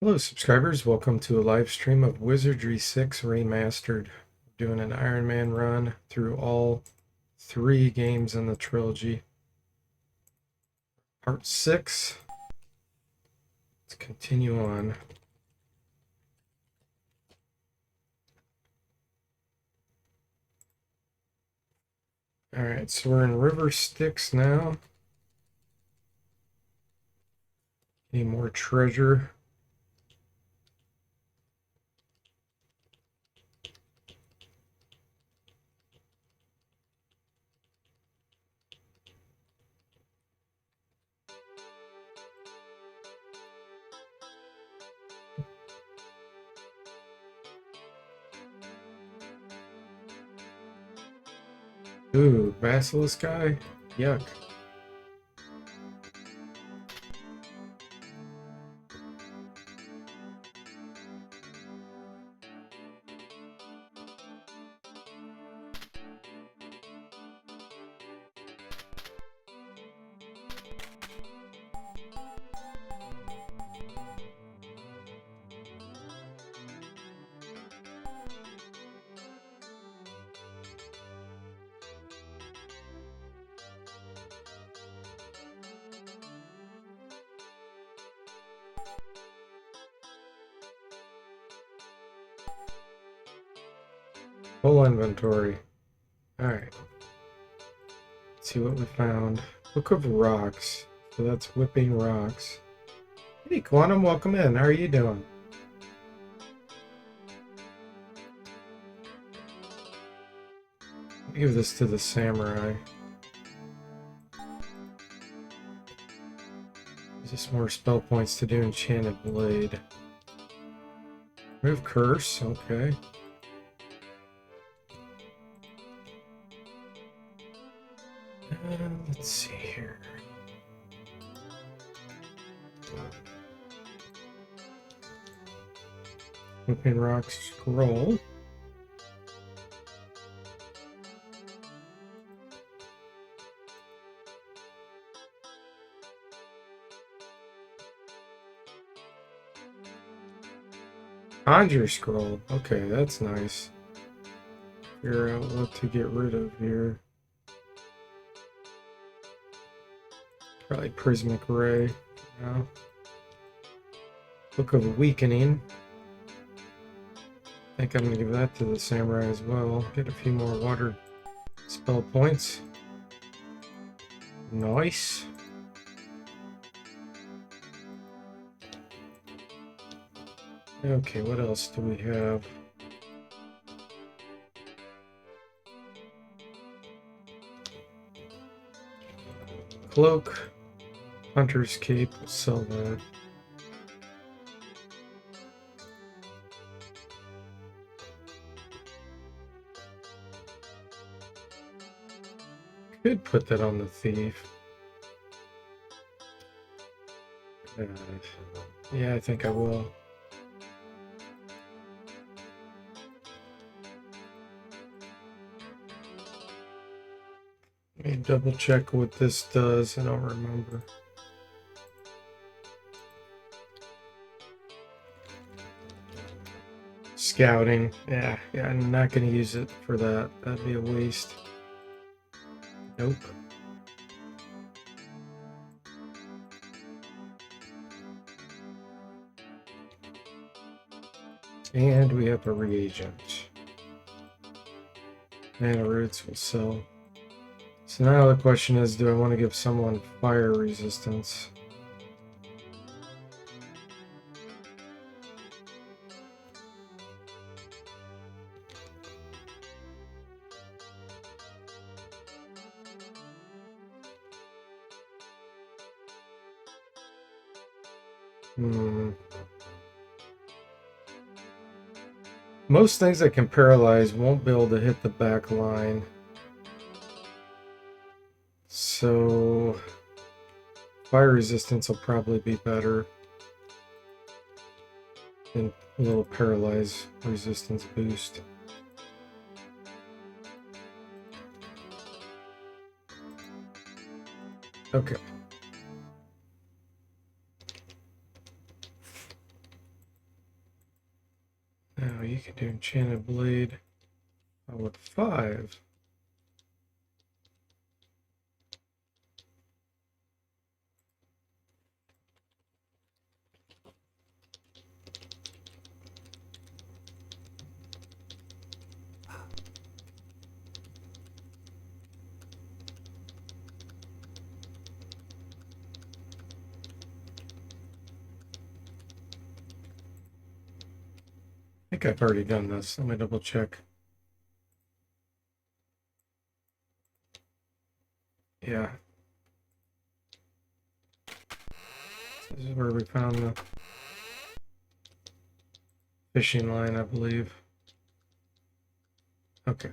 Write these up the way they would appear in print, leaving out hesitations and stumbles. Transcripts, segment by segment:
Hello, subscribers. Welcome to a live stream of Wizardry 6 Remastered. Doing an Iron Man run through all 3 games in the trilogy. Part 6. Let's continue on. Alright, so we're in River Styx now. Need more treasure. Ooh, Basilisk guy? Yuck. Full inventory. Alright. Let's see what we found. Book of Rocks. So that's Whipping Rocks. Hey, Quantum, welcome in. How are you doing? I'll give this to the samurai. Just more spell points to do Enchanted Blade. Remove Curse, okay. Let's see here. Whipping Rock Scroll. Conjure Scroll. Okay, that's nice. Figure out what to get rid of here. Probably Prismatic Ray. No. Book of Weakening. I think I'm going to give that to the samurai as well. Get a few more water spell points. Nice. Okay, what else do we have? Cloak. Hunter's Cape. We'll sell that. Could put that on the thief. Yeah, I think I will. Let me double check what this does. I don't remember. Scouting. Yeah, I'm not going to use it for that. That'd be a waste. Nope. And we have a reagent. Mana roots will sell. So now the question is, do I want to give someone fire resistance? Most things that can paralyze won't be able to hit the back line. So fire resistance will probably be better than a little paralyze resistance boost. Okay. do enchanted blade. With 5. I think I've already done this. Let me double check. Yeah. This is where we found the fishing line, I believe. Okay.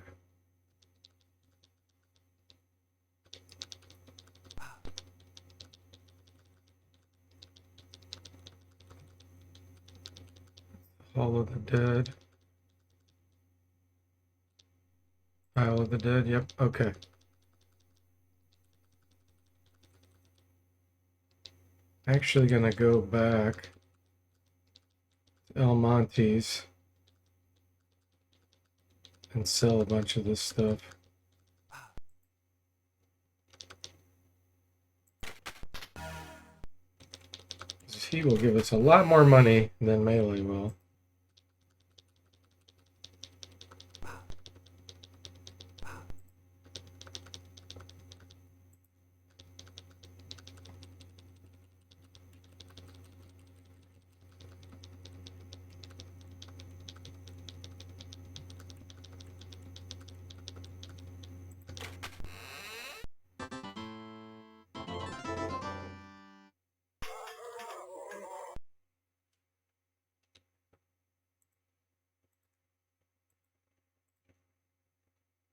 Hall of the Dead. Isle of the Dead, yep, okay. Actually gonna go back to El Monte's and sell a bunch of this stuff. He will give us a lot more money than Melee will.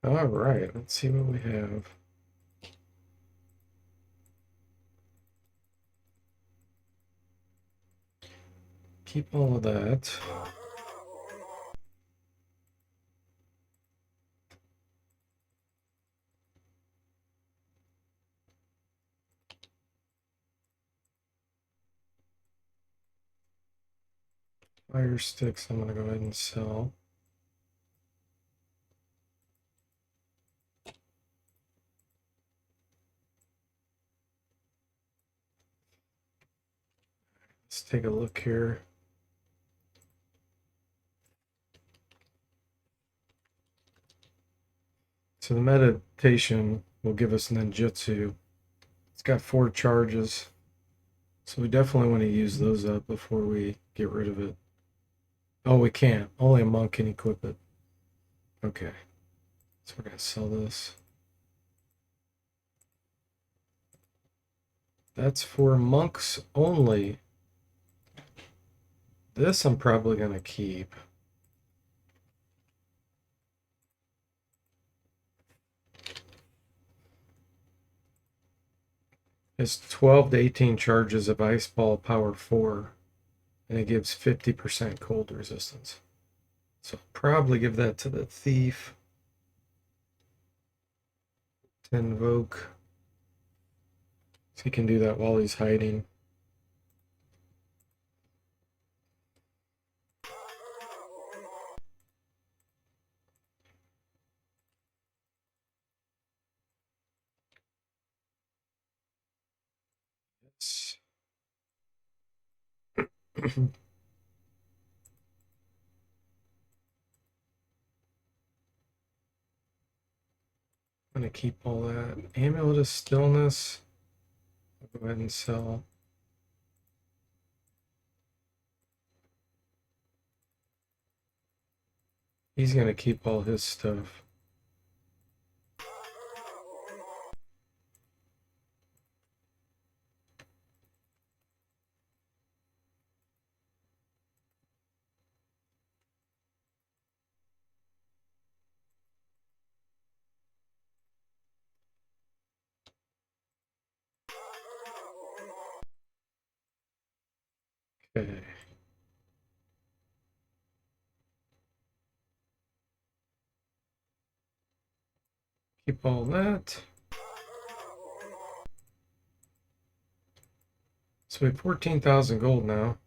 All right, let's see what we have. Keep all of that. Fire sticks, I'm gonna go ahead and sell. Let's take a look here. So the meditation will give us ninjutsu. It's got 4 charges. So we definitely want to use those up before we get rid of it. Oh, we can't. Only a monk can equip it. Okay. So we're going to sell this. That's for monks only. This I'm probably going to keep. It's 12 to 18 charges of Ice Ball Power 4. And it gives 50% cold resistance. So I'll probably give that to the thief. To invoke. So he can do that while he's hiding. Yes. I'm gonna keep all that. Amulet of Stillness. I'll go ahead and sell. He's gonna keep all his stuff. Okay. Keep all that. So we have 14,000 gold now.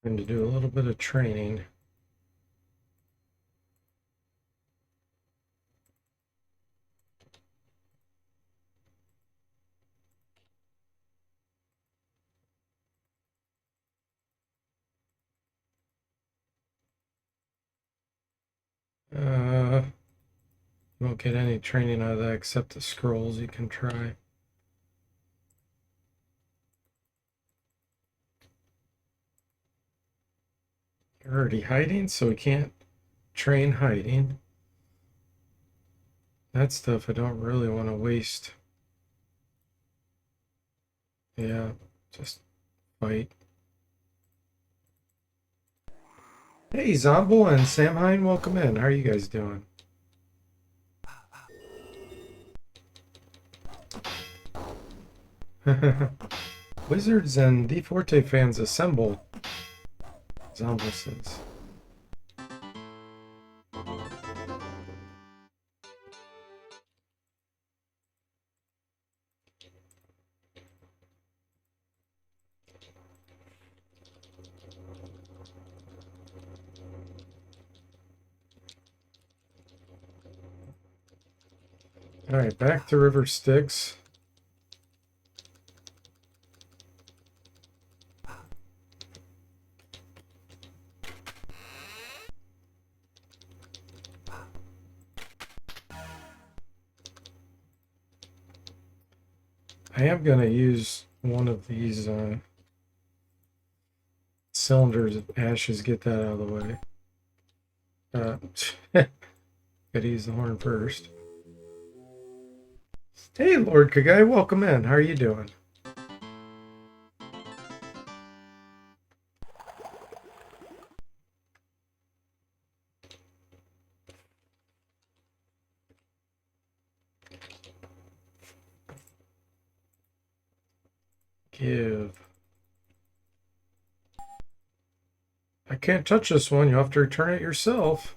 And to do a little bit of training. You won't get any training out of that except the scrolls you can try. You're already hiding, so we can't train hiding. That stuff I don't really want to waste. Yeah, just fight. Hey, Zombo and Samhain, welcome in. How are you guys doing? Wizards and D Forte fans assemble, Zombo says. Alright, back to River Styx. I am going to use one of these cylinders of ashes, get that out of the way. Gotta use the horn first. Hey, Lord Kagai, welcome in. How are you doing? Give. I can't touch this one. You'll have to return it yourself.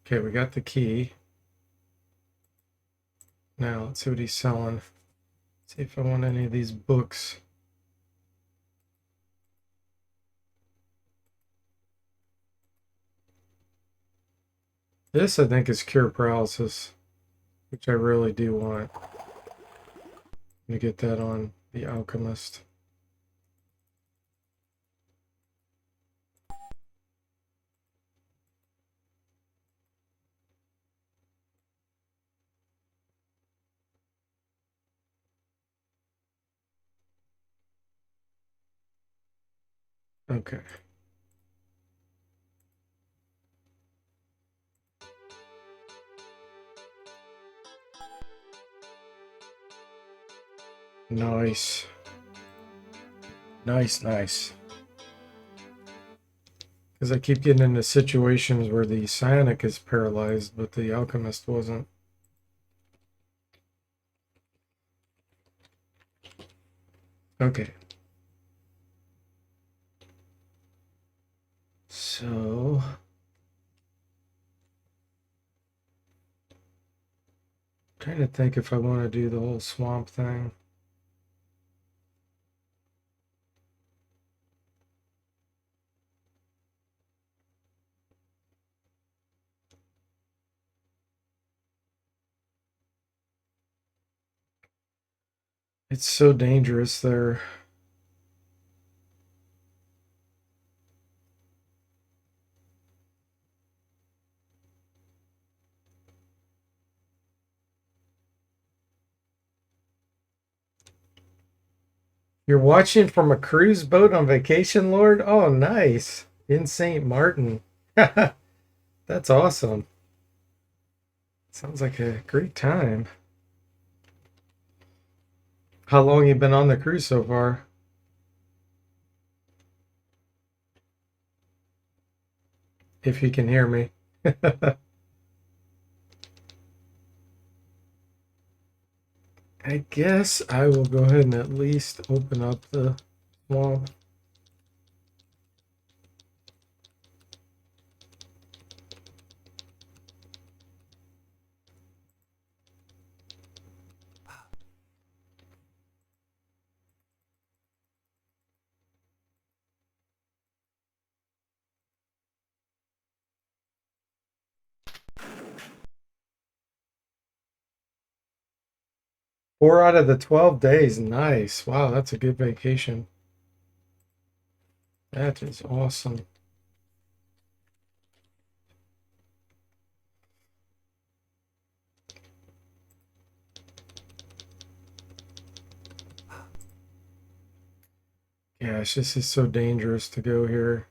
Okay, we got the key. Now, let's see what he's selling. See if I want any of these books. This, I think, is Cure Paralysis, which I really do want. Let me get that on the Alchemist. Okay. Nice. Nice, nice. Because I keep getting into situations where the Psionic is paralyzed, but the Alchemist wasn't. Okay. So... trying to think if I want to do the whole swamp thing. It's so dangerous there. You're watching from a cruise boat on vacation, Lord? Oh, nice. In St. Martin. That's awesome. Sounds like a great time. How long you been on the cruise so far? If you can hear me. I guess I will go ahead and at least open up the swamp. 4 out of the 12 days. Nice. Wow, that's a good vacation. That is awesome. Gosh, this is so dangerous to go here,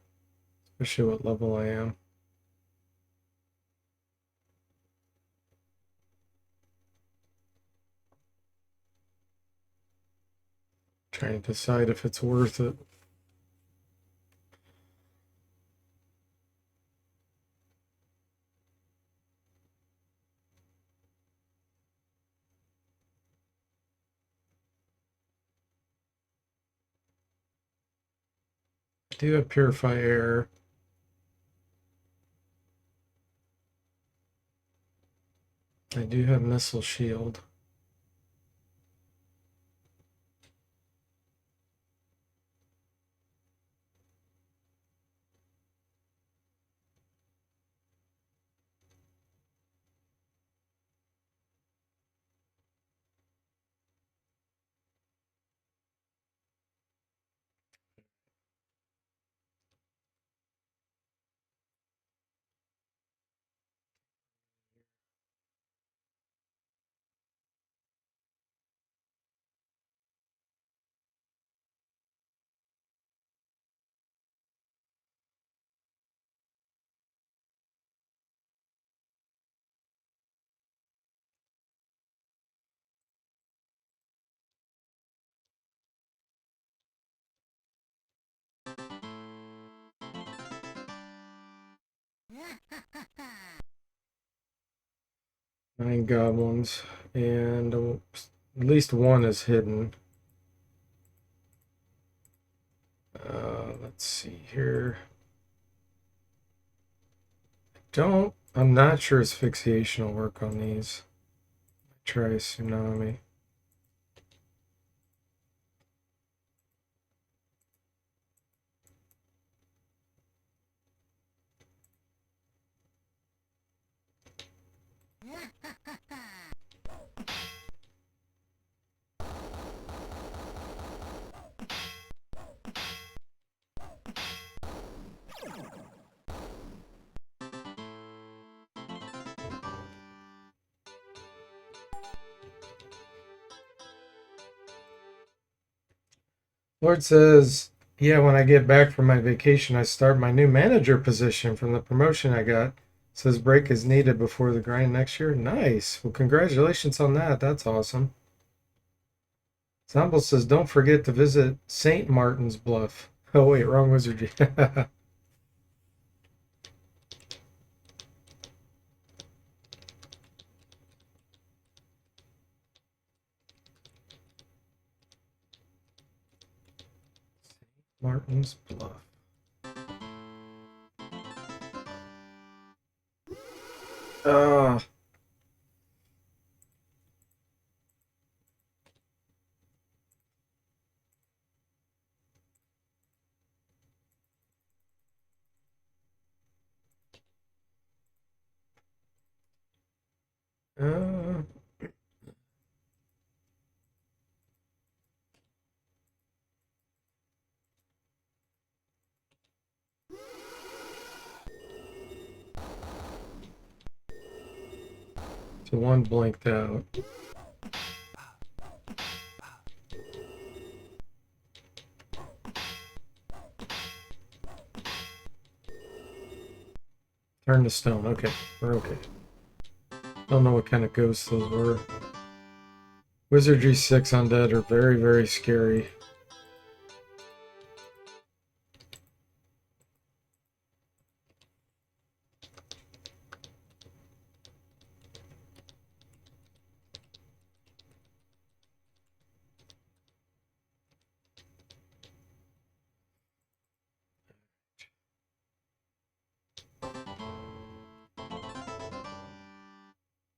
especially what level I am. Trying to decide if it's worth it. I do have Purify Air. I do have Missile Shield. Nine goblins, and at least one is hidden. Let's see here. I'm not sure asphyxiation will work on these. Try Tsunami. Lord says, yeah, when I get back from my vacation, I start my new manager position from the promotion I got. Says break is needed before the grind next year. Nice. Well, congratulations on that. That's awesome. Zomble says, don't forget to visit St. Martin's Bluff. Oh, wait, wrong wizardry. Martin's Bluff. Ah. Uh, so one blanked out. Turn to stone. Okay, we're okay. Don't know what kind of ghosts those were. Wizardry 6 undead are very, very scary.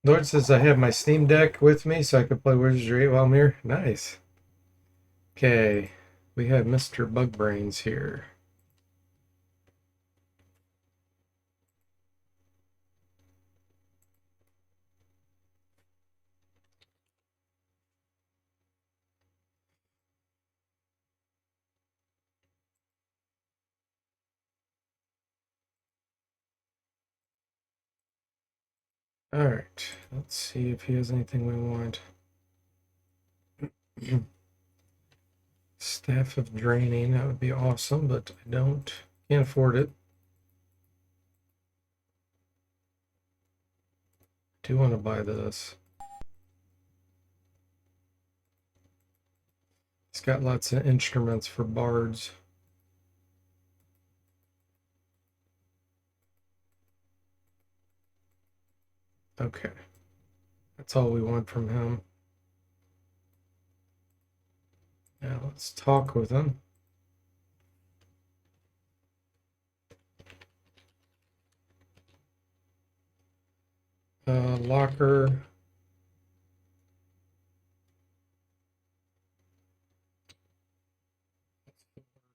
Lord says I have my Steam Deck with me so I can play Wizardry while I'm here. Nice. Okay, we have Mr. Bugbrains here. Alright, let's see if he has anything we want. Staff of Draining, that would be awesome, but I can't afford it. I do want to buy this. It's got lots of instruments for bards. Okay. That's all we want from him. Now let's talk with him. Locker.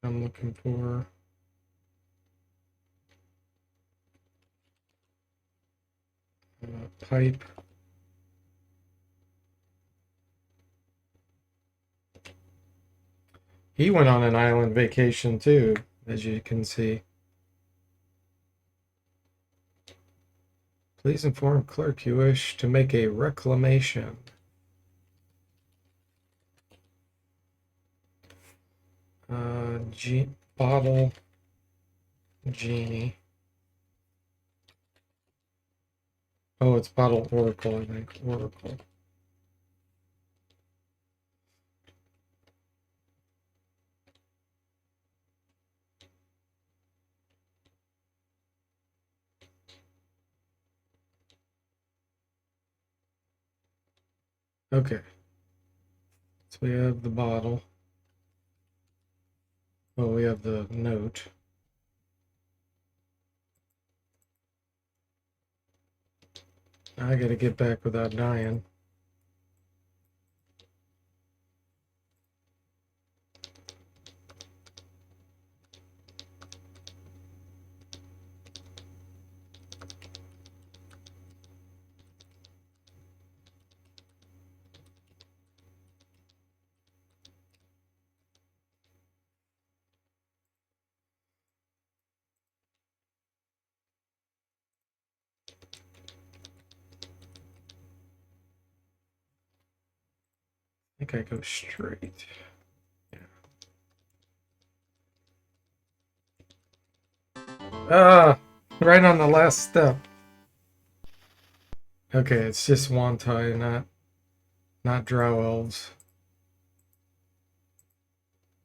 I'm looking for. Pipe. He went on an island vacation too, as you can see. Please inform clerk you wish to make a reclamation. Bottle genie. Oh, it's bottle oracle, I think. Oracle. Okay. So we have the bottle. Oh, we have the note. I gotta get back without dying. I think I go straight. Yeah. Ah, right on the last step. Okay, it's just Wantai, not Drow Elves.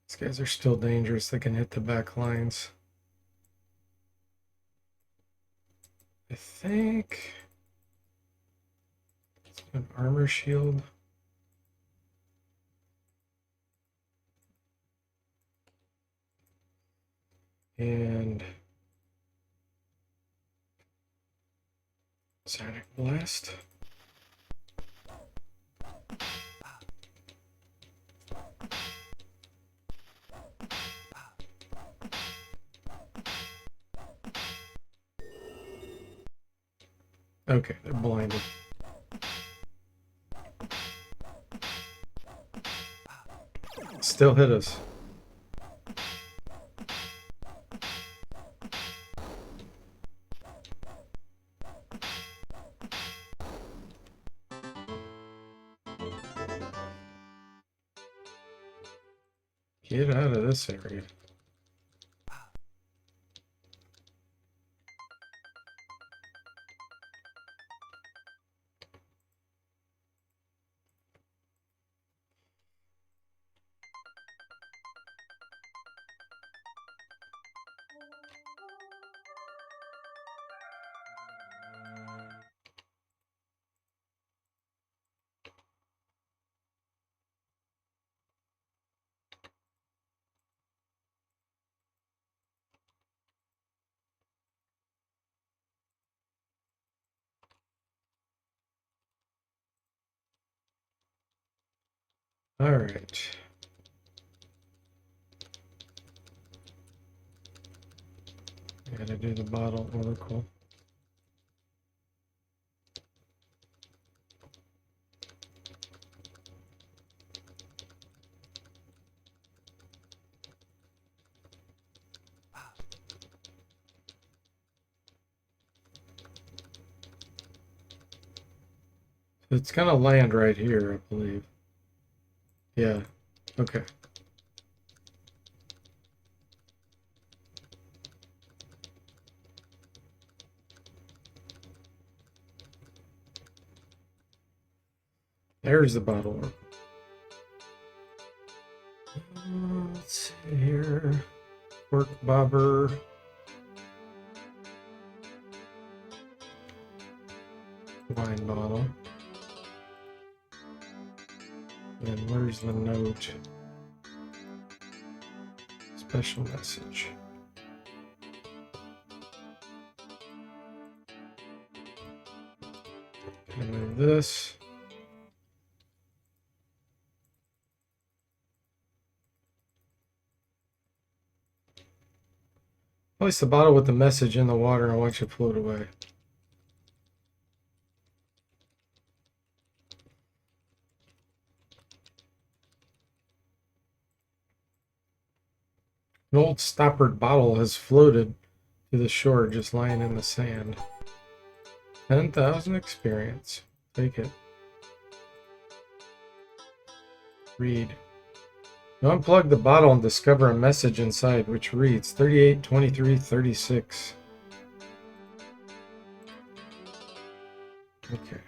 These guys are still dangerous. They can hit the back lines. I think an armor shield. And Sonic Blast. Okay, they're blinded. Still hit us. Get out of this area. All right. I gotta do the bottle oracle. It's gonna land right here, I believe. Yeah. Okay. There's the bottle. Let's see here. Cork bobber. Wine bottle. And where's the note? Special message. And then this. Place the bottle with the message in the water and watch it float away. An old stoppered bottle has floated to the shore, just lying in the sand. 10,000 experience. Take it. Read. You unplug the bottle and discover a message inside, which reads 38, 23, 36. Okay.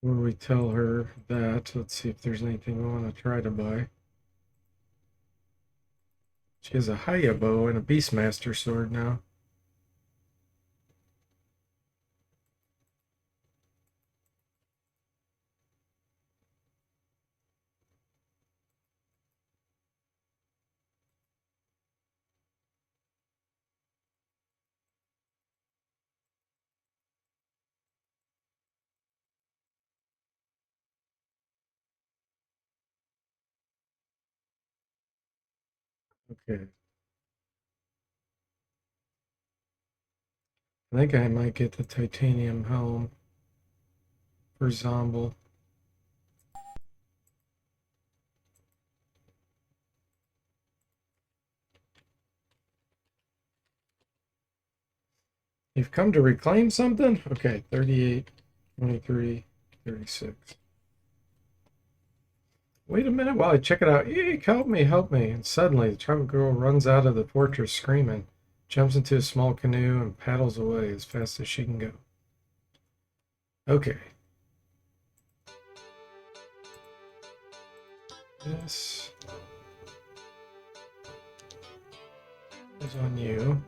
When we tell her that, let's see if there's anything we want to try to buy. She has a Hayabusa and a Beastmaster sword now. Okay. I think I might get the titanium helm for Zomble. You've come to reclaim something? Okay, 38, 23, 36. Wait a minute while I check it out. Eek, help me, help me. And suddenly, the tribal girl runs out of the fortress screaming, jumps into a small canoe, and paddles away as fast as she can go. Okay. This is on you.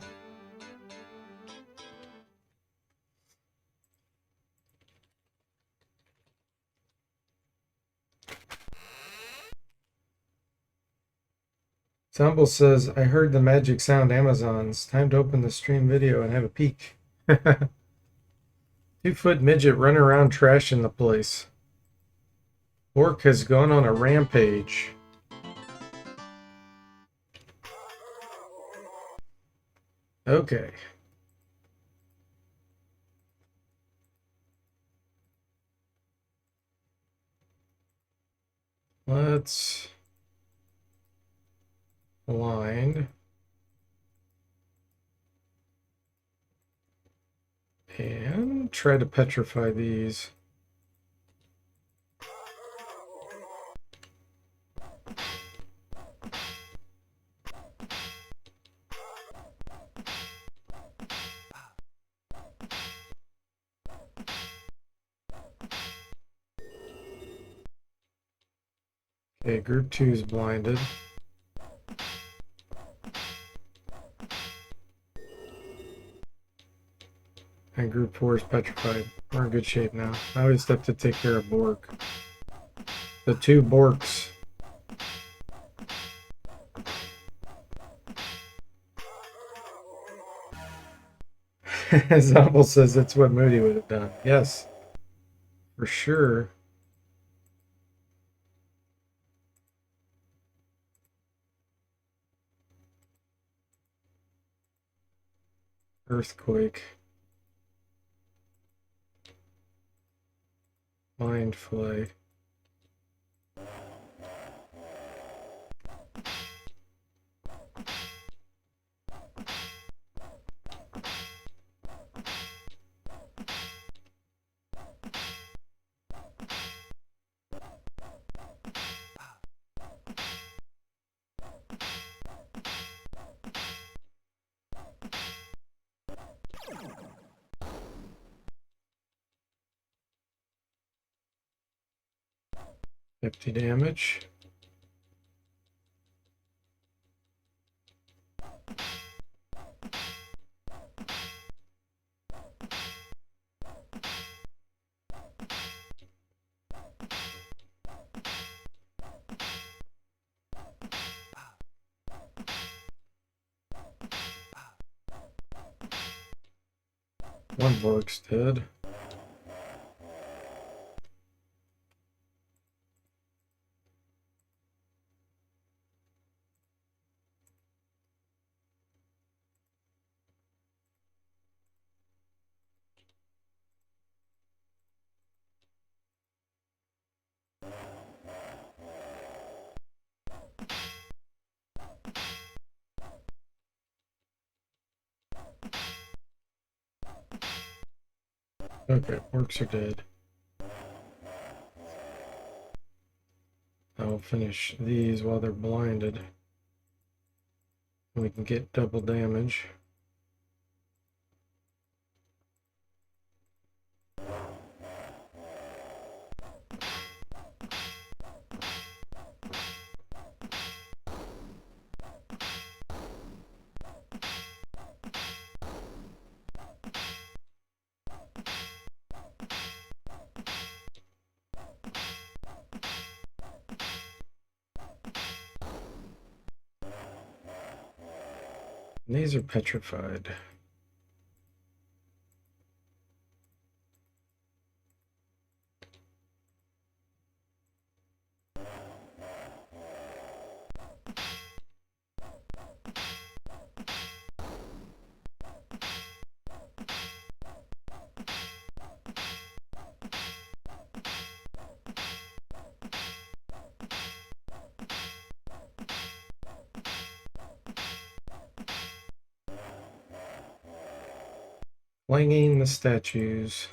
Zomble says, I heard the magic sound Amazons. Time to open the stream video and have a peek. 2-foot midget running around trashing the place. Orc has gone on a rampage. Okay. Let's blind and try to petrify these. Okay, group 2 is blinded. And group 4 is petrified. We're in good shape now. Now we just have to take care of Bork. The 2 Borks. Zomble says that's what Moody would have done. Yes, for sure. Earthquake. Mind Flay. Hefty damage. One Vork's dead. Okay, Orcs are dead. I'll finish these while they're blinded. We can get double damage. And these are petrified. Flanging the statues.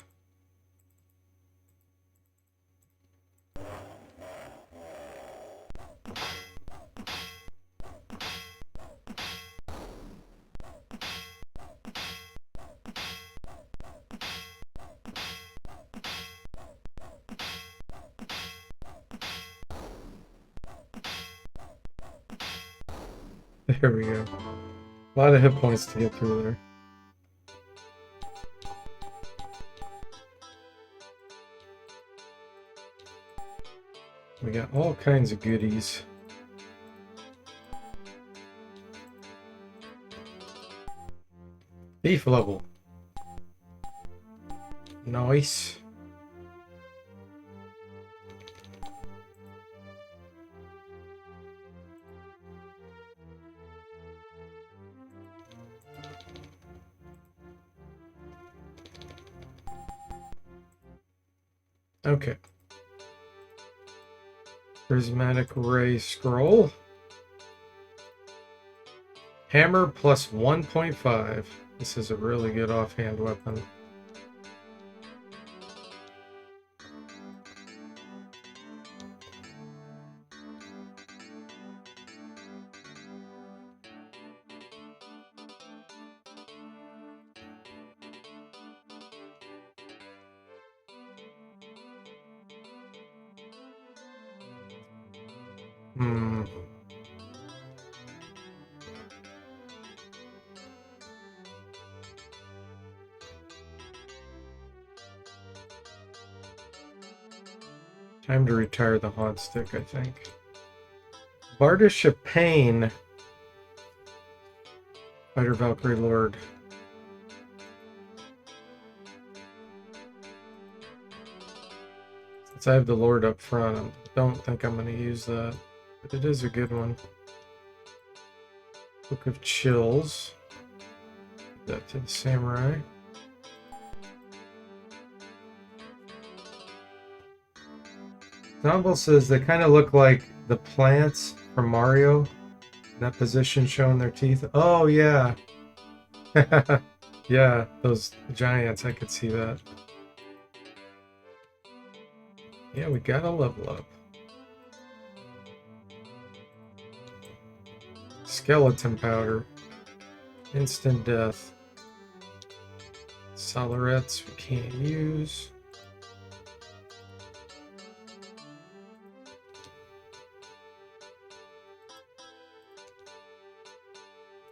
There we go. A lot of hit points to get through there. We got all kinds of goodies. Beef level. Nice. Okay. Prismatic Ray Scroll. Hammer plus 1.5. This is a really good offhand weapon. Time to retire the hot stick, I think. Bardish of Pain. Fighter Valkyrie Lord. Since I have the Lord up front, I don't think I'm going to use that. But it is a good one. Book of Chills. That to the samurai. Zomble says they kind of look like the plants from Mario. In that position showing their teeth. Oh, yeah. Yeah, those giants. I could see that. Yeah, we got a level up. Skeleton powder. Instant death. Solarets we can't use.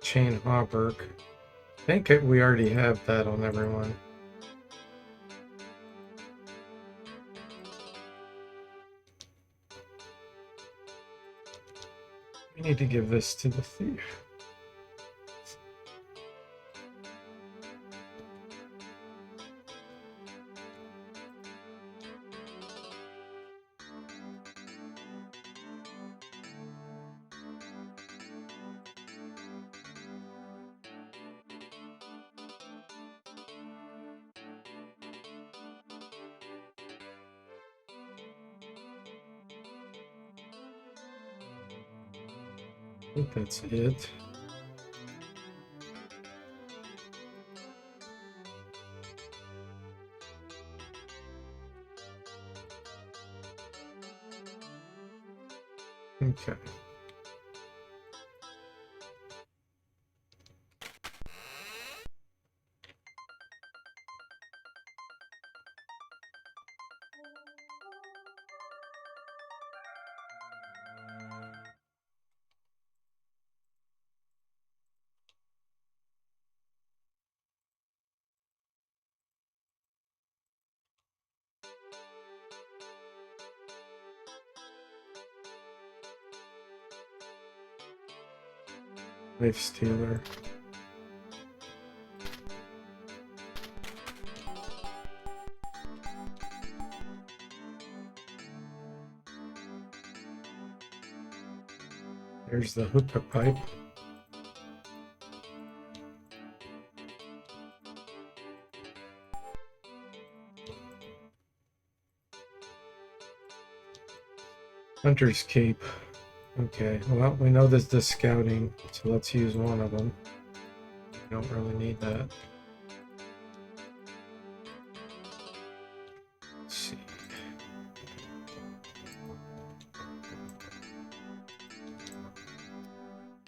Chain hauberk. I think we already have that on everyone. We need to give this to the thief. I think that's it. Okay. Life stealer. There's the hookah pipe. Hunter's cape. Okay, well, we know there's the scouting, so let's use one of them. We don't really need that. Let's see.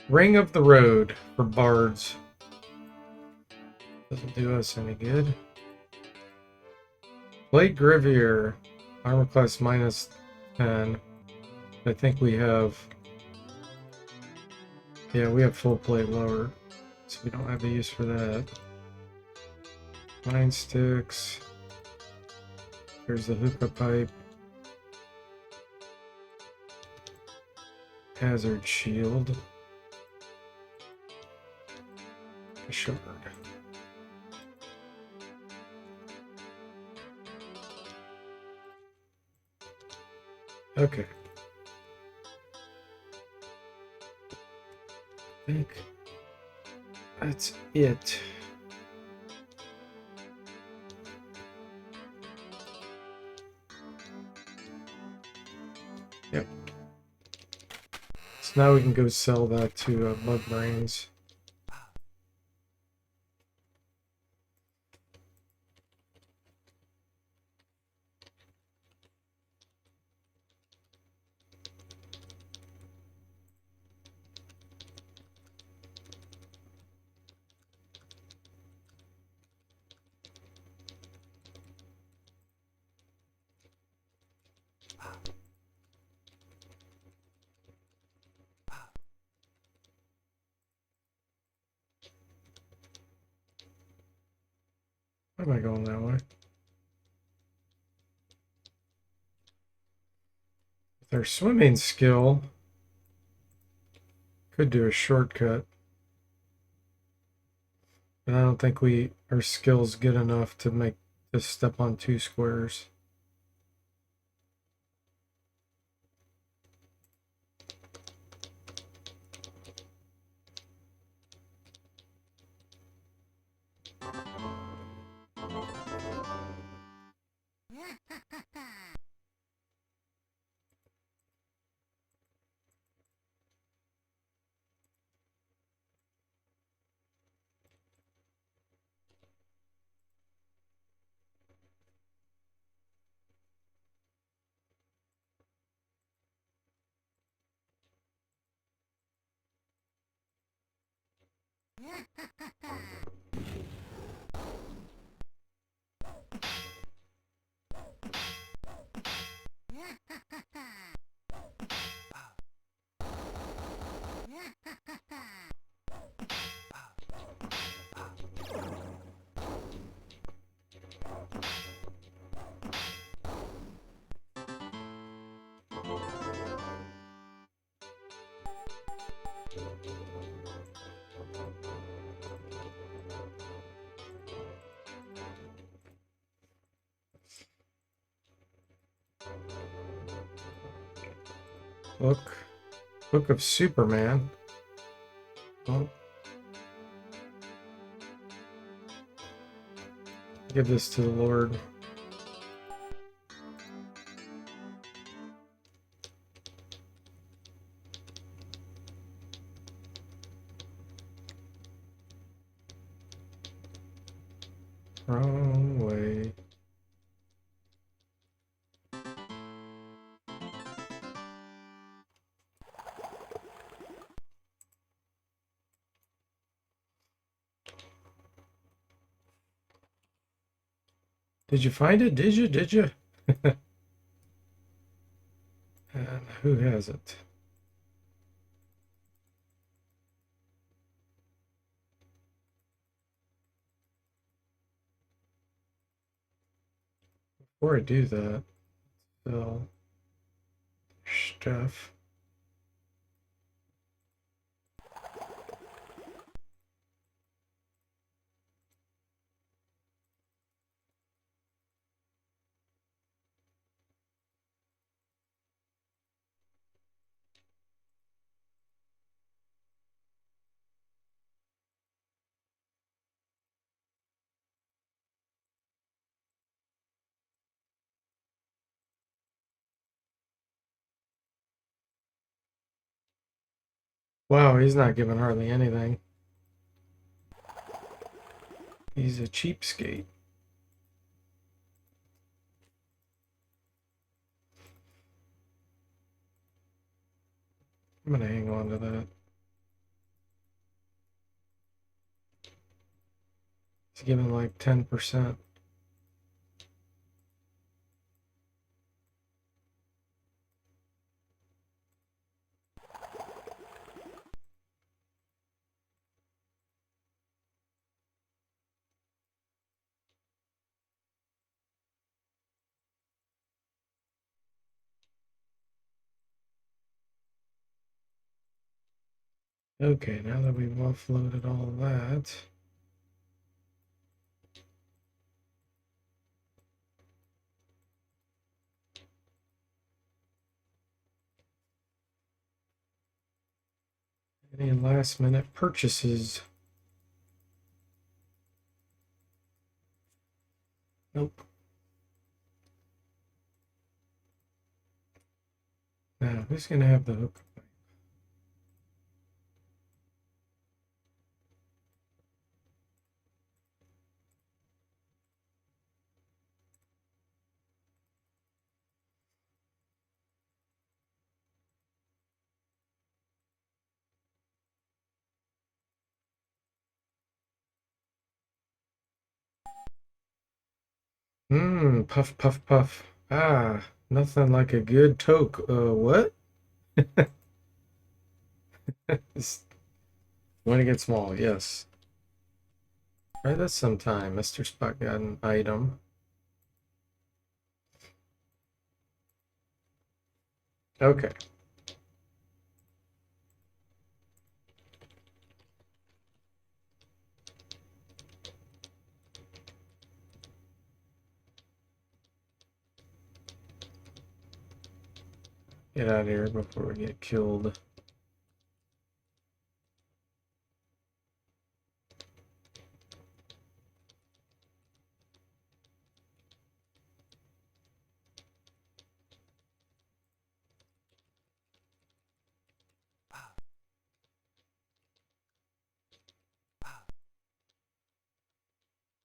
Ring of the Road for bards. Doesn't do us any good. Plate Grivier. Armor class minus 10. I think we have... Yeah, we have full plate lower, so we don't have a use for that. Nine sticks. There's the hookah pipe. Hazard shield. A shard. Okay. I think that's it. Yep. So now we can go sell that to Mud Brains. Why am I going that way? With our swimming skill, could do a shortcut. But I don't think our skill's good enough to make this step on 2 squares. Book of Superman. Well, give this to the Lord. Wrong way. Did you find it? Did you? Did you? And who has it? Before I do that, sell stuff. Wow, he's not giving hardly anything. He's a cheapskate. I'm gonna hang on to that. He's giving like 10%. Okay, now that we've offloaded all of that. Any last minute purchases? Nope. Now, who's gonna have the hook? Puff, puff, puff. Ah, nothing like a good toke. What? It's going to get small, yes. Try this sometime. Mr. Spot got an item. Okay. Get out of here before we get killed.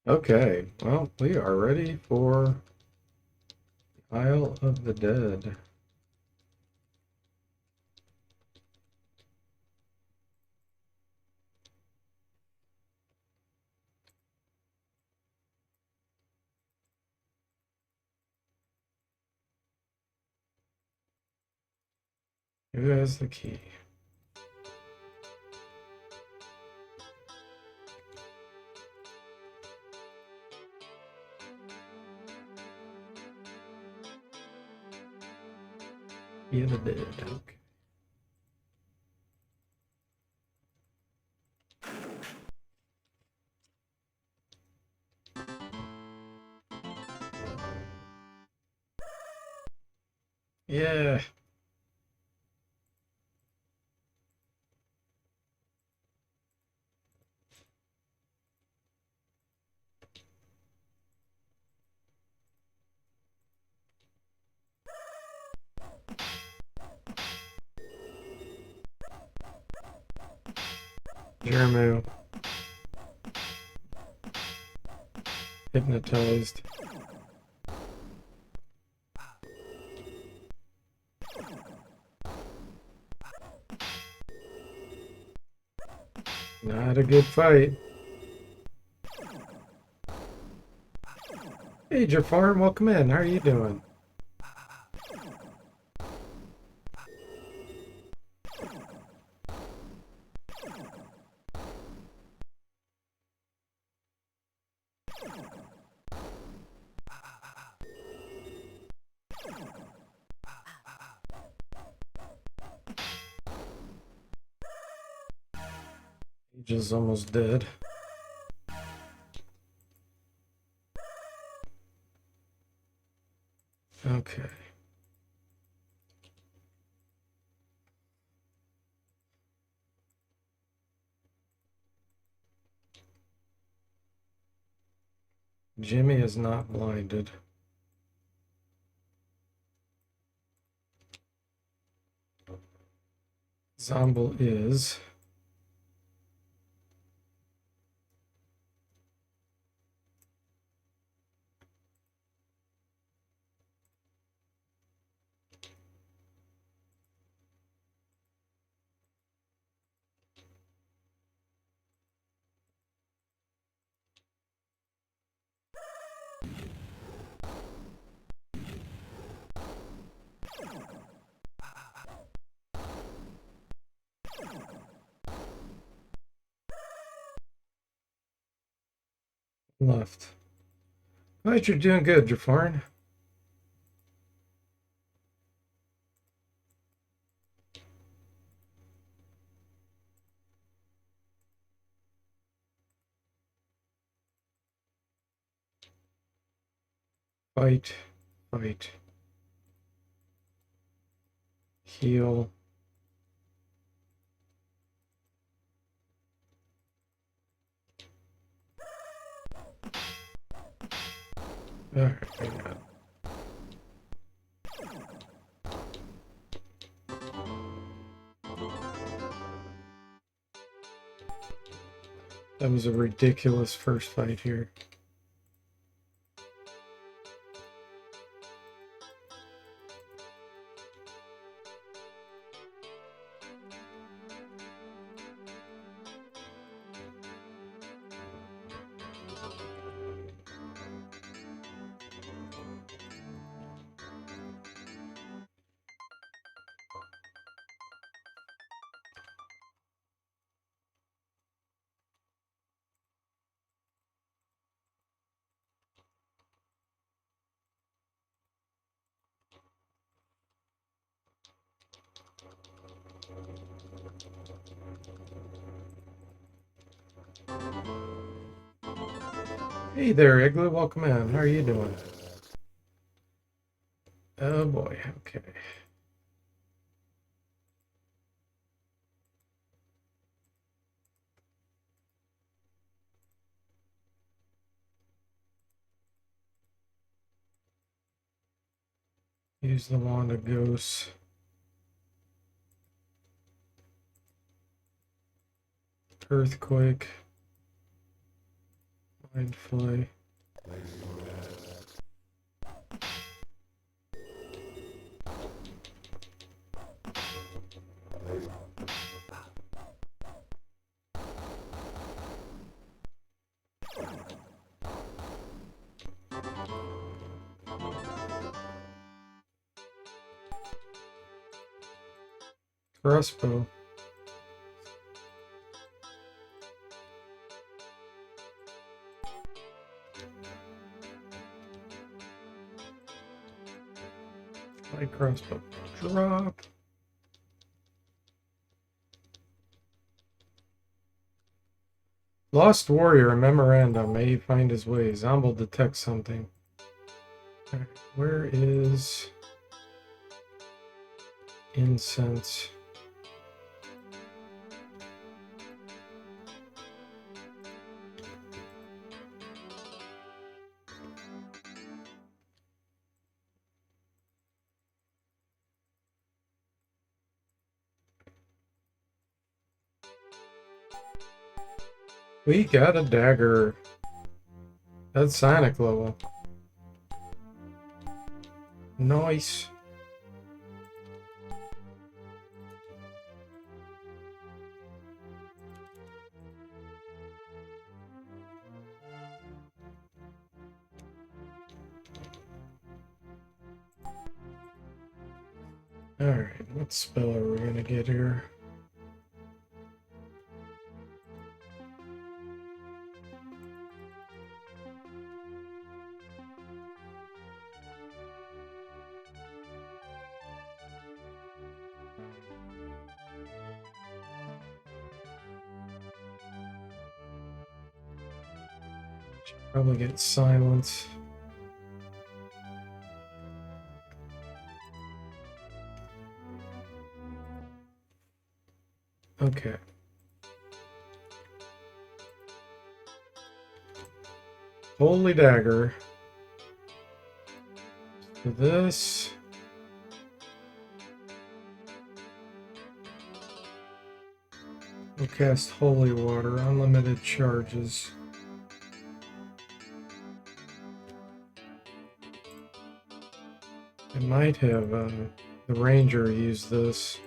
Okay, well, we are ready for Isle of the Dead. Who has the key? Key of the Dead. Okay. Yeah. Jeremu. Hypnotized. Not a good fight. Hey, Jafar, welcome in. How are you doing? He's almost dead. Okay. Jimmy is not blinded. Zomble is. Left. Glad you're doing good, Jafar. Fight. Fight. Heal. Alright, hang on. That was a ridiculous first fight here. Hey there, Igloo. Welcome in. How are you doing? Oh boy. Okay. Use the wand of ghosts. Earthquake. Mind fly. Crossbow. Light crossbow. Drop. Lost warrior, a memorandum. May he find his way. Zombo detects something. Alright, where is incense? We got a dagger. That's Sonic level. Nice. Alright, what spell are we gonna get here? Probably get silence. Okay. Holy dagger. So this. We'll cast holy water, unlimited charges. I might have the ranger use this.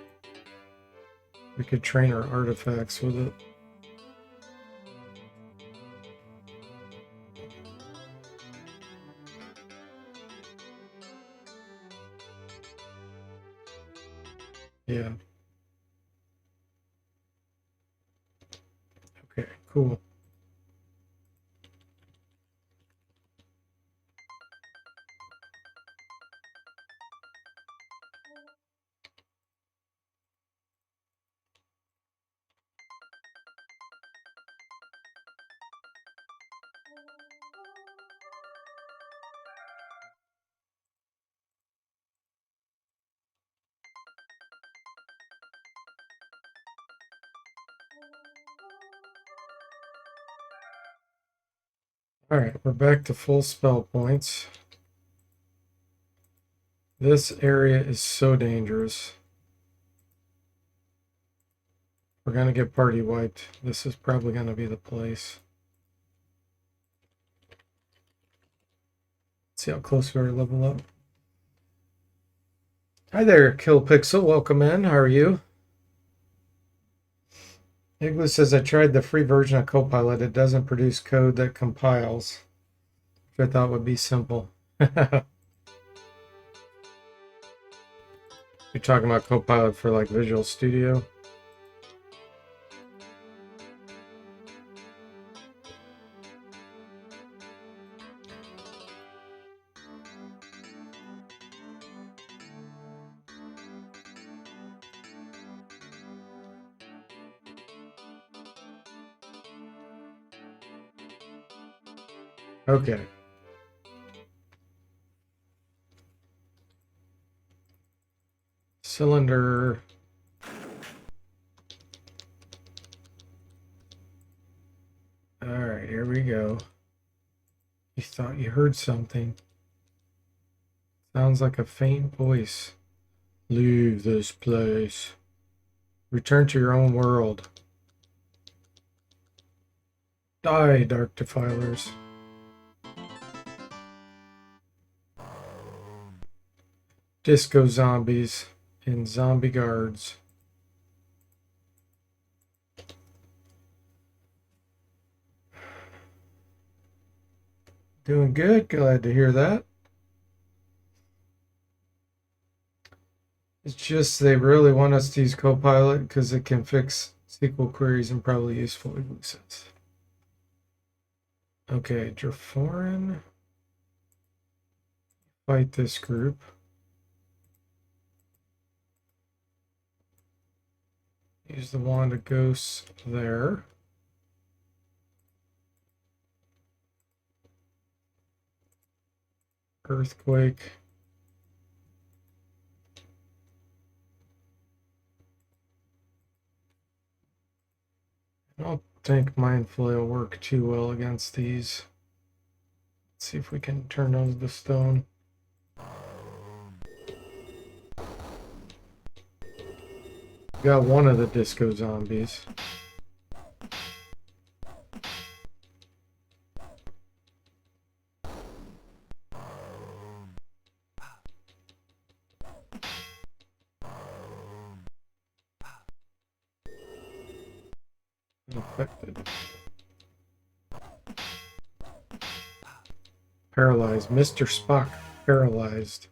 We could train our artifacts with it. Yeah. Okay, cool. Alright, we're back to full spell points. This area is so dangerous. We're gonna get party wiped. This is probably gonna be the place. Let's see how close we are to level up. Hi there, Kill Pixel. Welcome in. How are you? Igloo says, I tried the free version of Copilot. It doesn't produce code that compiles, which I thought would be simple. You're talking about Copilot for like Visual Studio? Okay. Cylinder. Alright, here we go. You thought you heard something. Sounds like a faint voice. Leave this place. Return to your own world. Die, Dark Defilers. Disco zombies and zombie guards. Doing good. Glad to hear that. It's just they really want us to use Copilot because it can fix SQL queries and probably useful sense. Okay, Draforin. Fight this group. Use the Wand of Ghosts there. Earthquake. I don't think Mindflay will work too well against these. Let's see if we can turn those to stone. Got one of the disco zombies. Affected. Paralyzed. Mr. Spock paralyzed.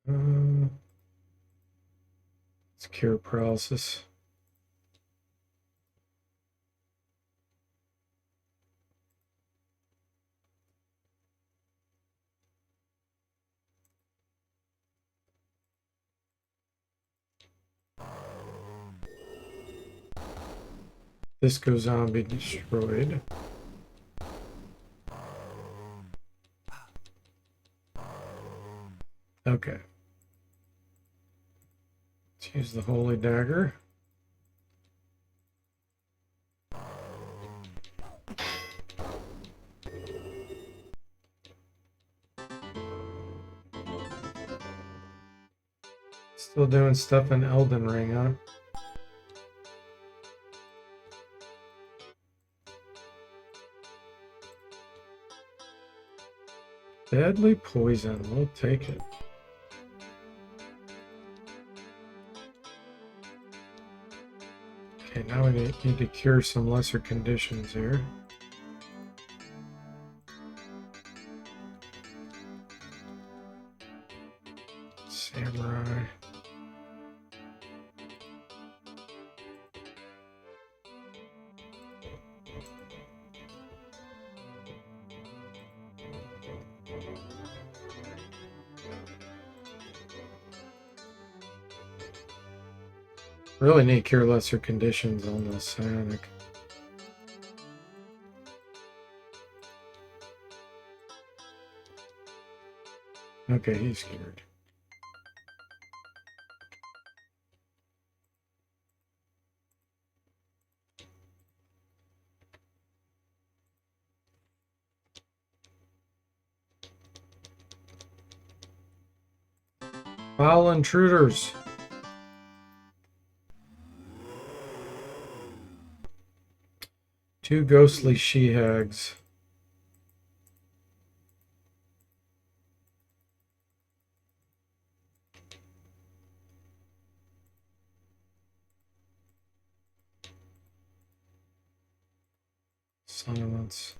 Let's cure paralysis. Disco zombie destroyed. Okay. Let's use the Holy Dagger. Still doing stuff in Elden Ring, huh? Deadly poison. We'll take it. Okay, now we need to cure some lesser conditions here. Samurai. Really need to cure lesser conditions on the psionic. Okay, he's cured. Foul intruders. Two ghostly she-hags. Silence.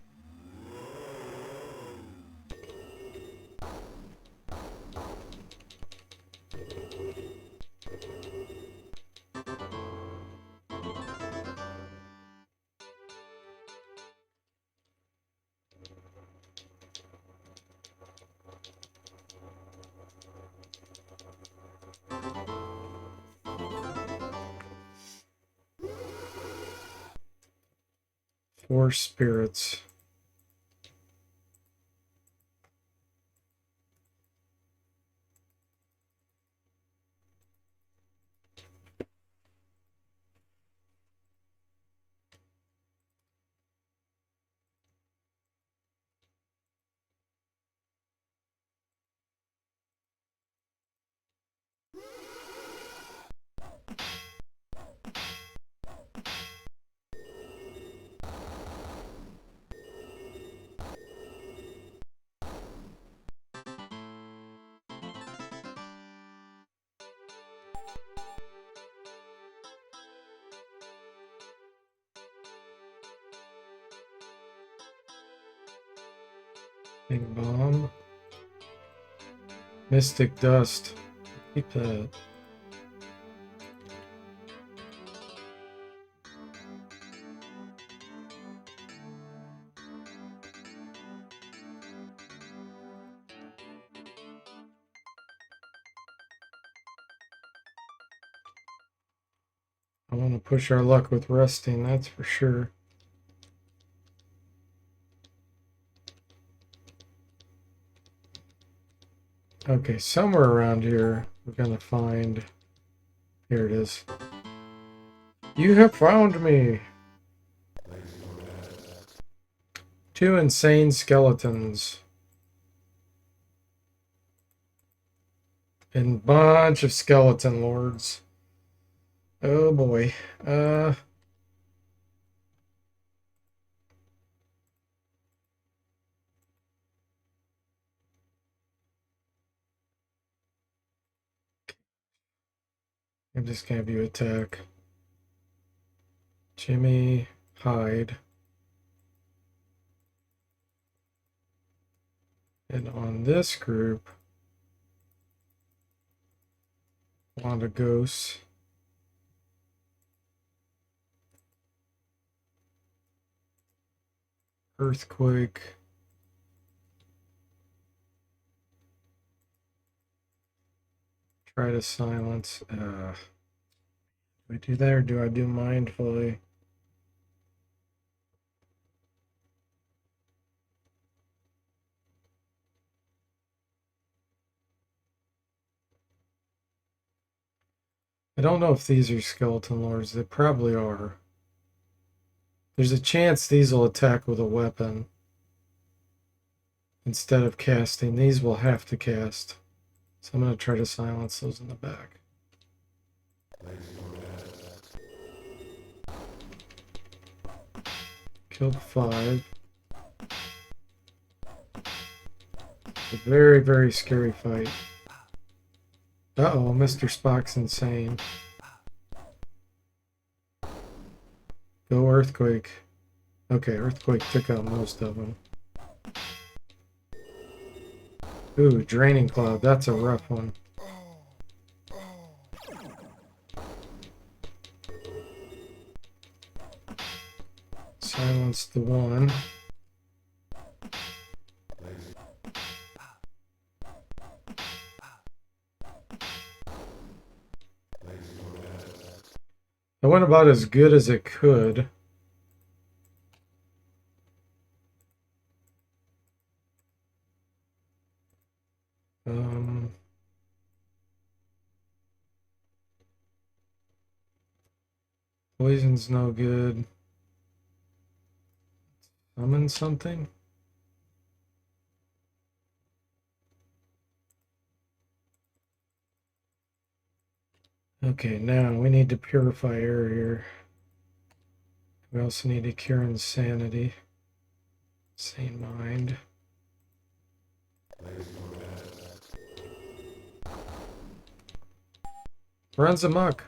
Four spirits. Big bomb. Mystic dust. Keep that. I want to push our luck with resting, that's for sure. Okay, somewhere around here, we're going to find... Here it is. You have found me! 2 insane skeletons. And bunch of skeleton lords. Oh boy. I'm just gonna have you attack. Jimmy, hide. And on this group, Wanda Ghosts. Earthquake. Try to silence. Do I do that or do I do mindfully? I don't know if these are skeleton lords. They probably are. There's a chance these will attack with a weapon. Instead of casting, these will have to cast. So I'm going to try to silence those in the back. Killed 5. A very, very scary fight. Uh-oh, Mr. Spock's insane. Go Earthquake. Okay, Earthquake took out most of them. Ooh, Draining Cloud. That's a rough one. Silence the one. It went about as good as it could. Poison's no good. Summon something? Okay, now we need to purify air here. We also need to cure insanity. Sane mind. Runs amok.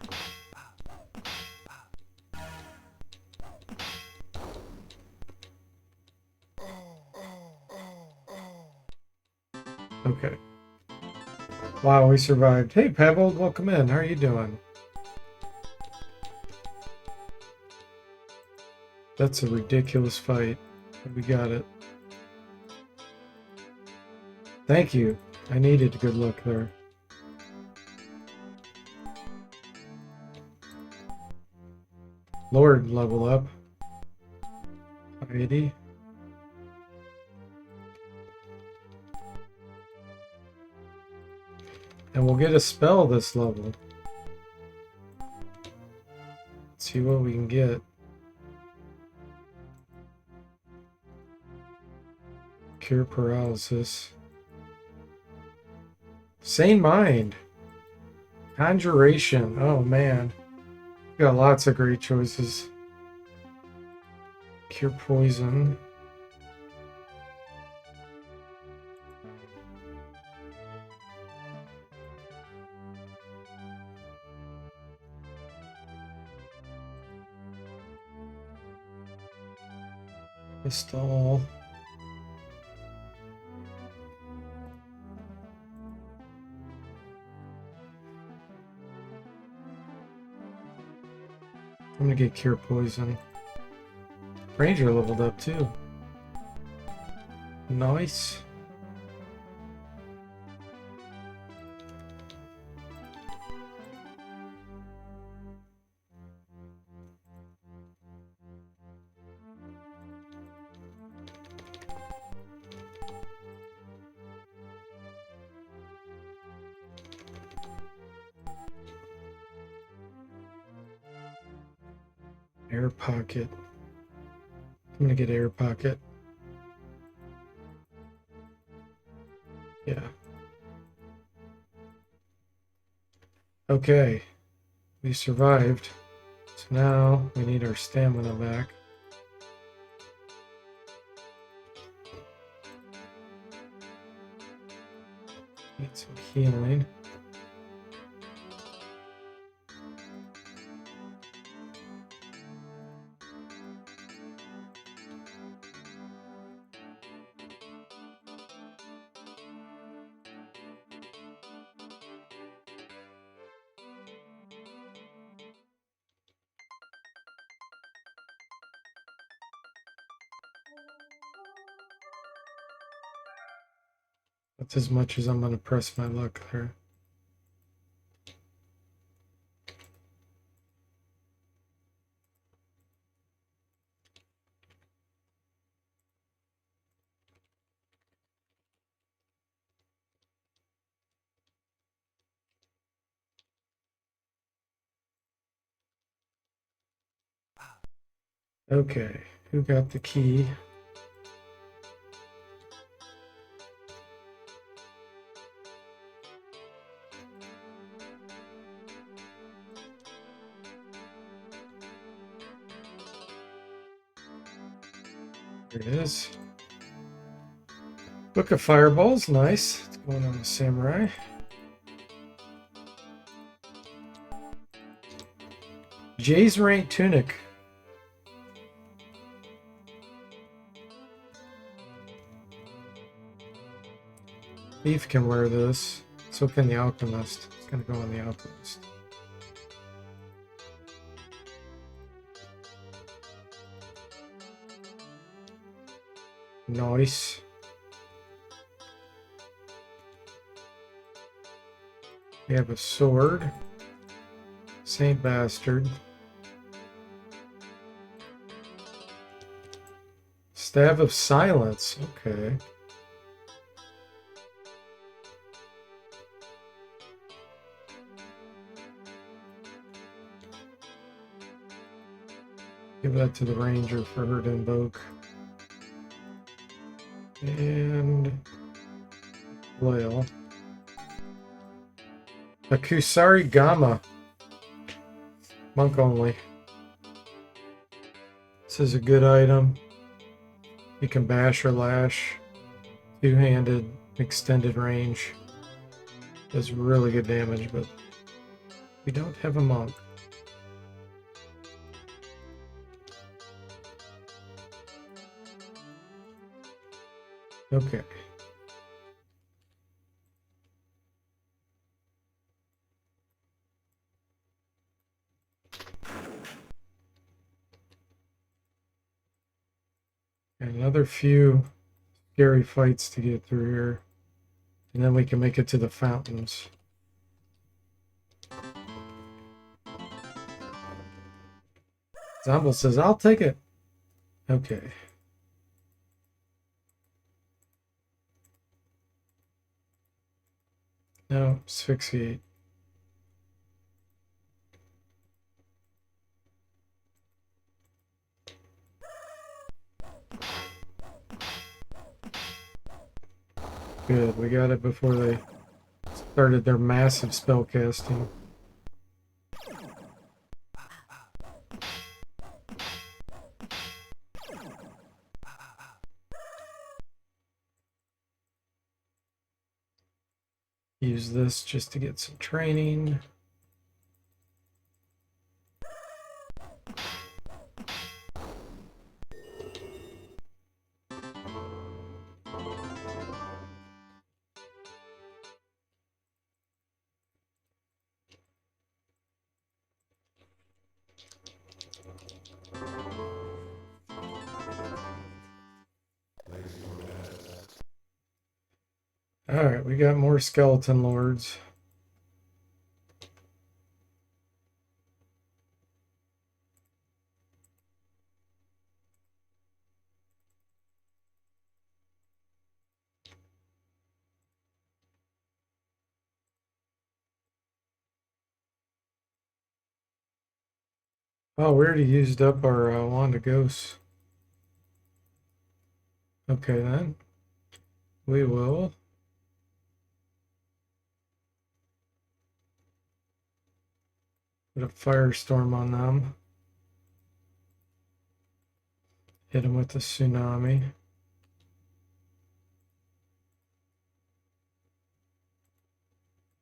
Okay. Wow, we survived. Hey, Pebble, welcome in. How are you doing? That's a ridiculous fight. But we got it. Thank you. I needed good luck there. Lord level up. Piety. And we'll get a spell this level. Let's see what we can get. Cure paralysis. Sane mind. Conjuration. Oh man. We got lots of great choices. Cure poison. Pistol. I'm gonna get Cure Poison. Ranger leveled up too. Nice. Air Pocket. I'm gonna get Air Pocket. Yeah. Okay. We survived. So now we need our stamina back. Need some healing. That's as much as I'm going to press my luck there. Okay, who got the key? There it is. Book of Fireballs, nice. It's going on the Samurai. Jay's Rank Tunic. Thief can wear this. So can the Alchemist. It's gonna go on the Alchemist. Nice. We have a sword. Saint Bastard. Staff of Silence. Okay. Give that to the Ranger for her to invoke. And Flail. A Kusari Gamma. Monk only. This is a good item. You can bash or lash. Two-handed, extended range. Does really good damage, but we don't have a monk. Okay. And another few scary fights to get through here. And then we can make it to the fountains. Zomble says, I'll take it. Okay. No, asphyxiate. Good, we got it before they started their massive spell casting. Use this just to get some training. Alright, we got more skeleton lords. Oh, we already used up our wand of ghosts. Okay, then. We will put a firestorm on them. Hit them with the tsunami.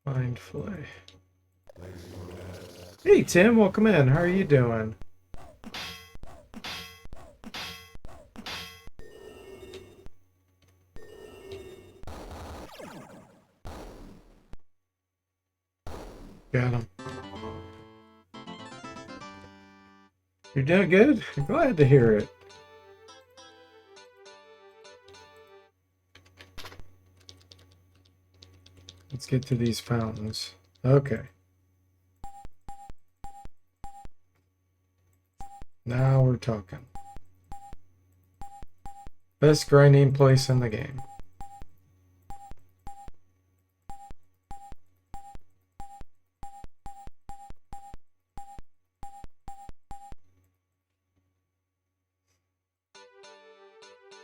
Mind flay. Hey, Tim, welcome in. How are you doing? Got him. You're doing good? Glad to hear it. Let's get to these fountains. Okay. Now we're talking. Best grinding place in the game.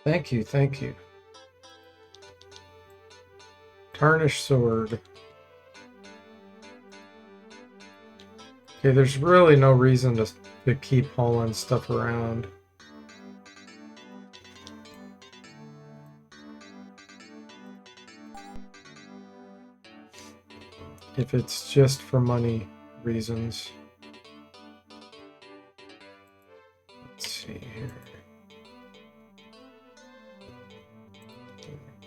Thank you, thank you. Tarnished sword. Okay, there's really no reason to keep hauling stuff around. If it's just for money reasons. Let's see here.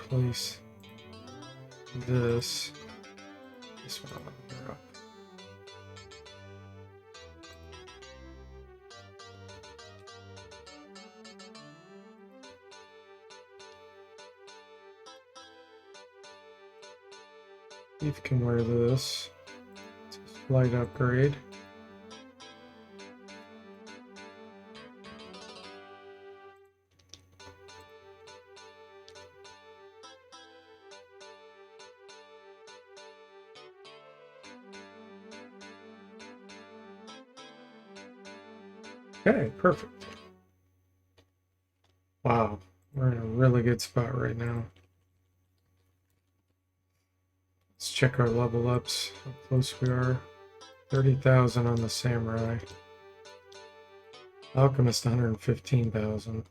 Place this one up. Keith can wear this. It's a slight upgrade. Okay, perfect. Wow, we're in a really good spot right now. Let's check our level ups, how close we are. 30,000 on the samurai. Alchemist 115,000.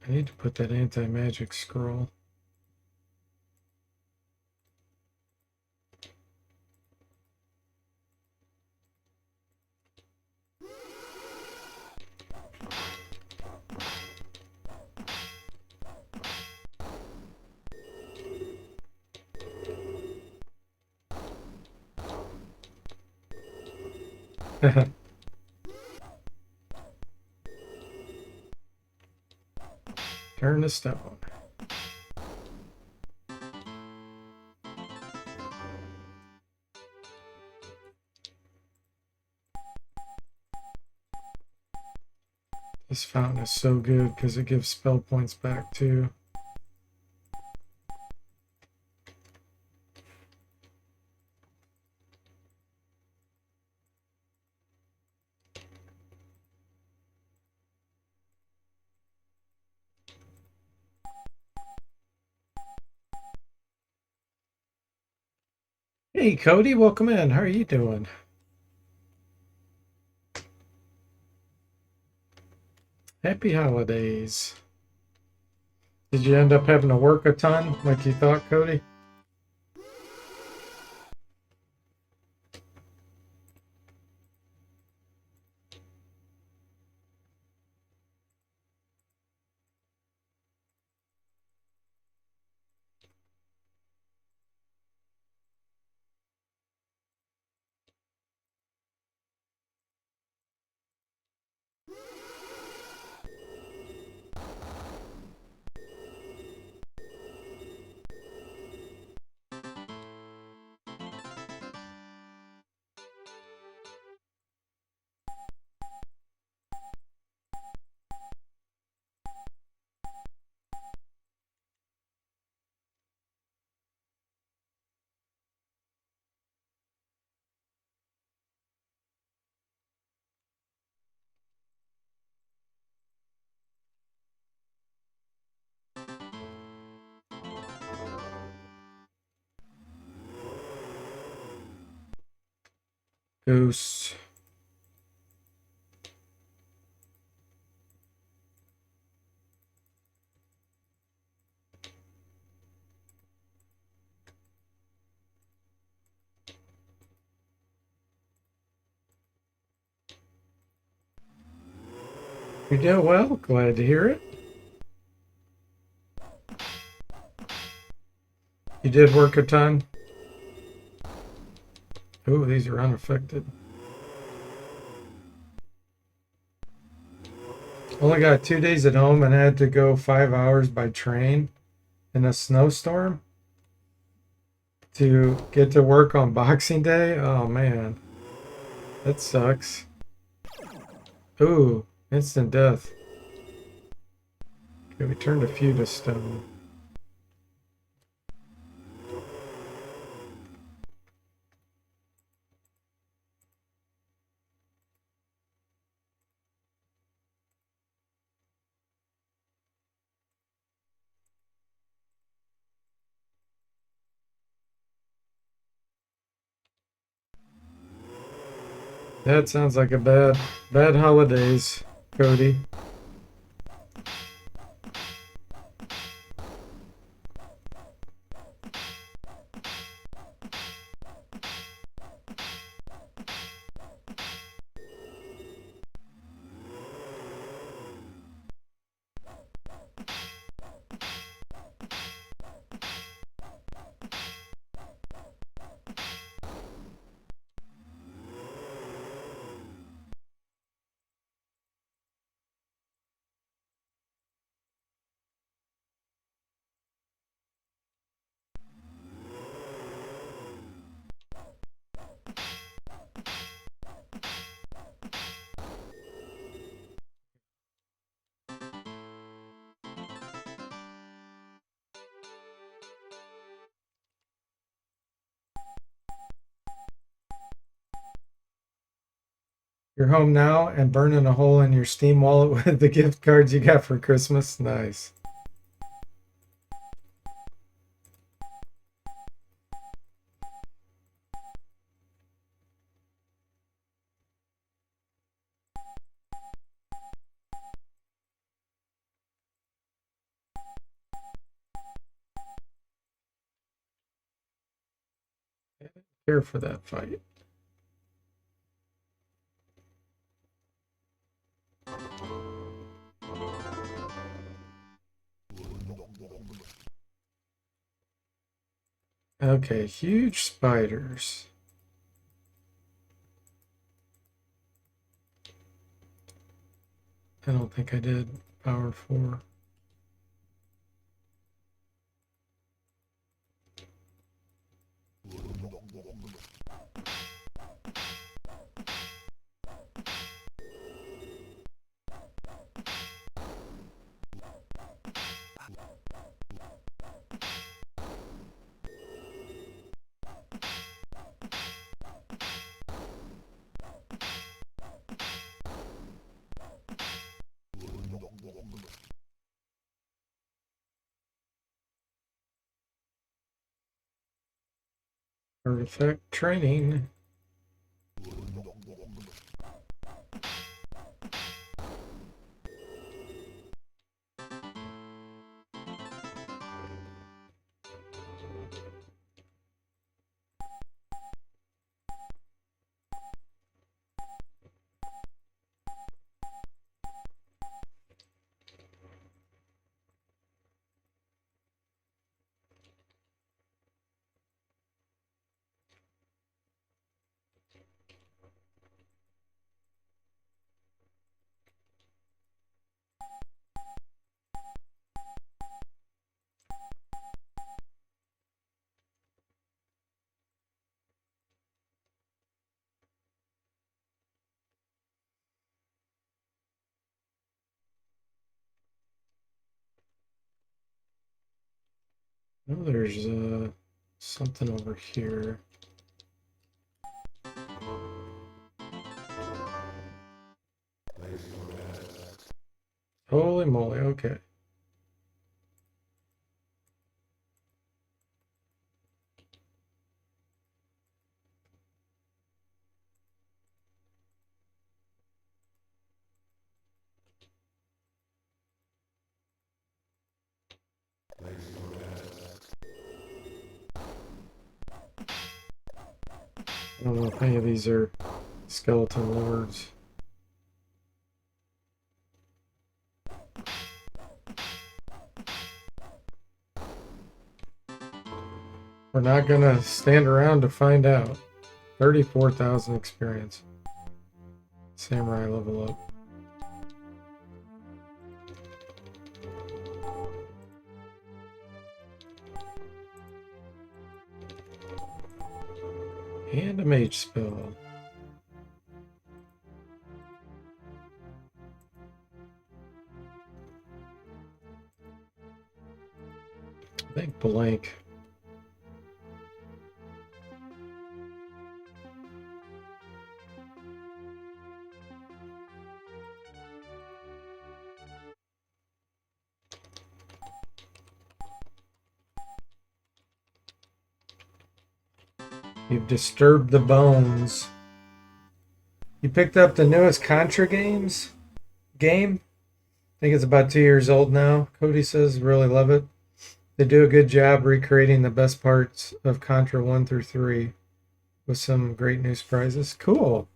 I need to put that anti-magic scroll. Turn to stone. This fountain is so good because it gives spell points back too. Hey, Cody, welcome in. How are you doing? Happy holidays. Did you end up having to work a ton like you thought, Cody? Goose. You did well. Glad to hear it. You did work a ton. Ooh, these are unaffected. Only got 2 days at home and had to go 5 hours by train in a snowstorm to get to work on Boxing Day. Oh man, that sucks. Ooh, instant death. Okay, we turned a few to stone. That sounds like a bad holidays, Cody. You're home now and burning a hole in your Steam wallet with the gift cards you got for Christmas. Nice. Here for that fight. Okay, huge spiders. I don't think I did power 4. Artifact training. Oh, there's something over here. Holy moly, okay. I don't know if any of these are skeleton lords. We're not gonna stand around to find out. 34,000 experience. Samurai level up. And a mage spell. I think blank. You've disturbed the bones. You picked up the newest Contra game. I think it's about 2 years old now. Cody says really love it. They do a good job recreating the best parts of Contra 1 through 3 with some great new surprises. Cool.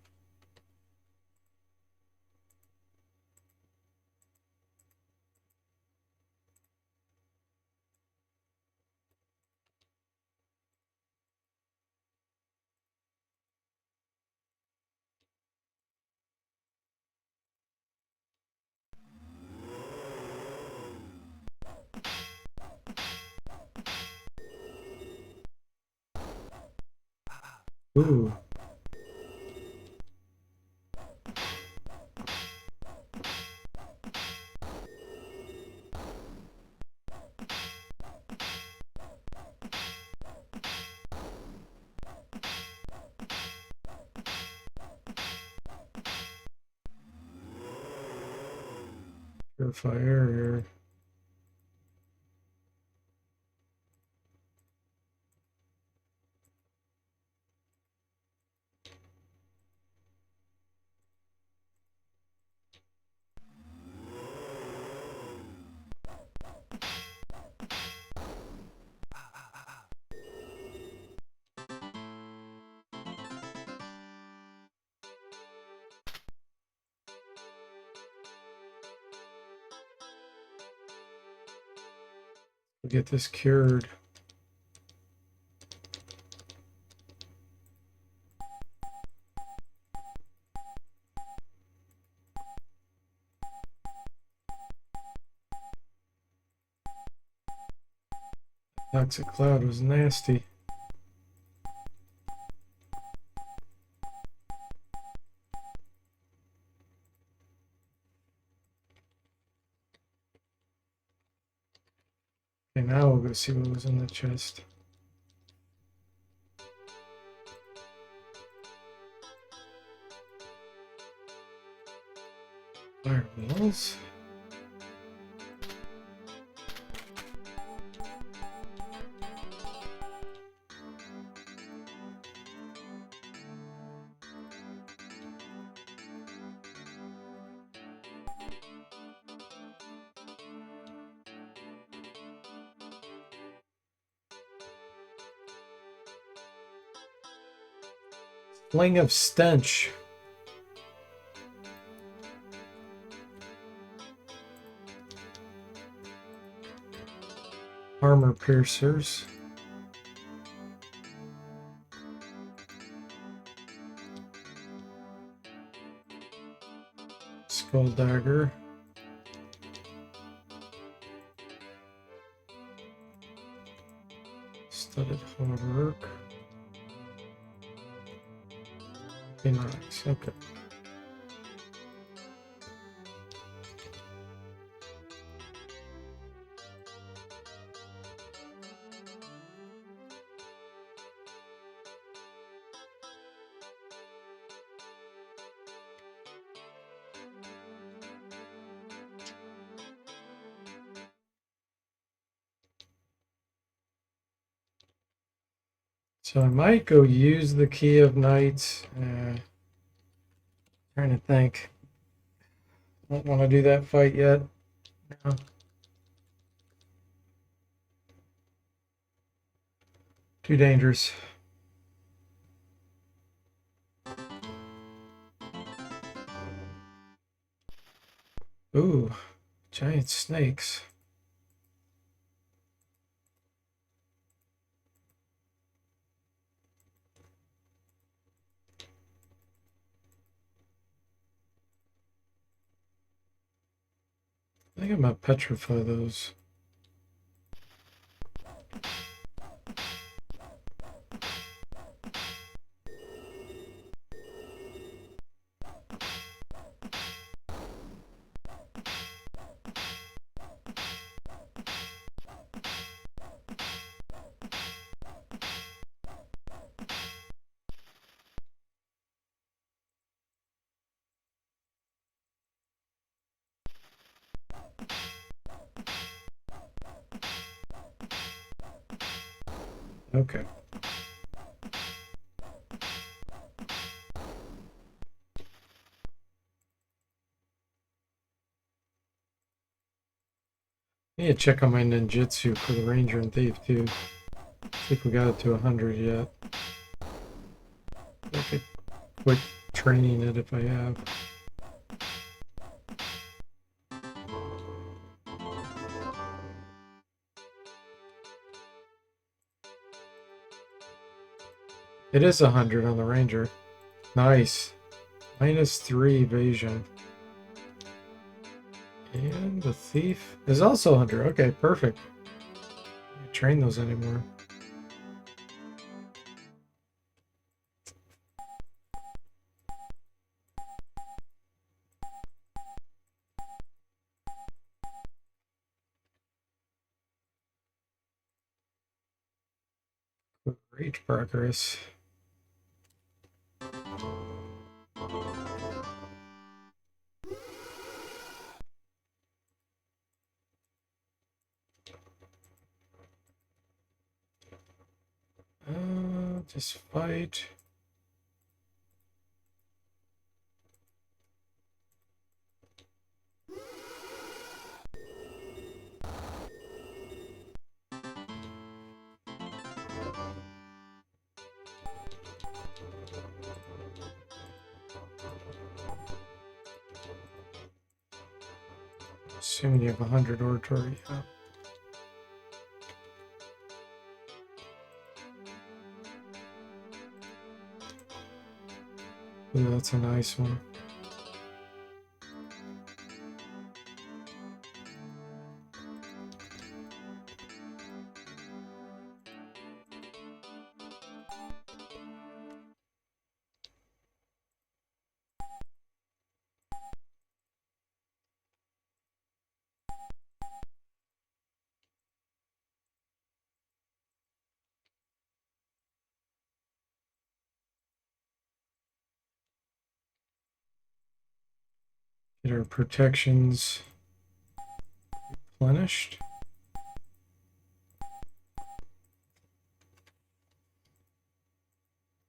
Ooh. Purifier. We'll get this cured. Toxic cloud was nasty. Okay, now we'll go see what was in the chest. Fireballs. Fling of stench. Armor piercers. Skull dagger. Studded hauberk. Be nice. Okay. So I might go use the Key of Knights. Trying to think. Don't want to do that fight yet. No. Too dangerous. Ooh, giant snakes. I think I'm gonna petrify those. Okay. I need to check on my ninjutsu for the ranger and thief too. See if we got it to 100 yet. I could quit training it if I have. It is 100 on the ranger. Nice. -3 evasion. And the thief is also 100. Okay, perfect. Can't train those anymore. Great progress. Just fight. Assuming you have 100 oratory. Yeah. Ooh, that's a nice one. Get our protections replenished.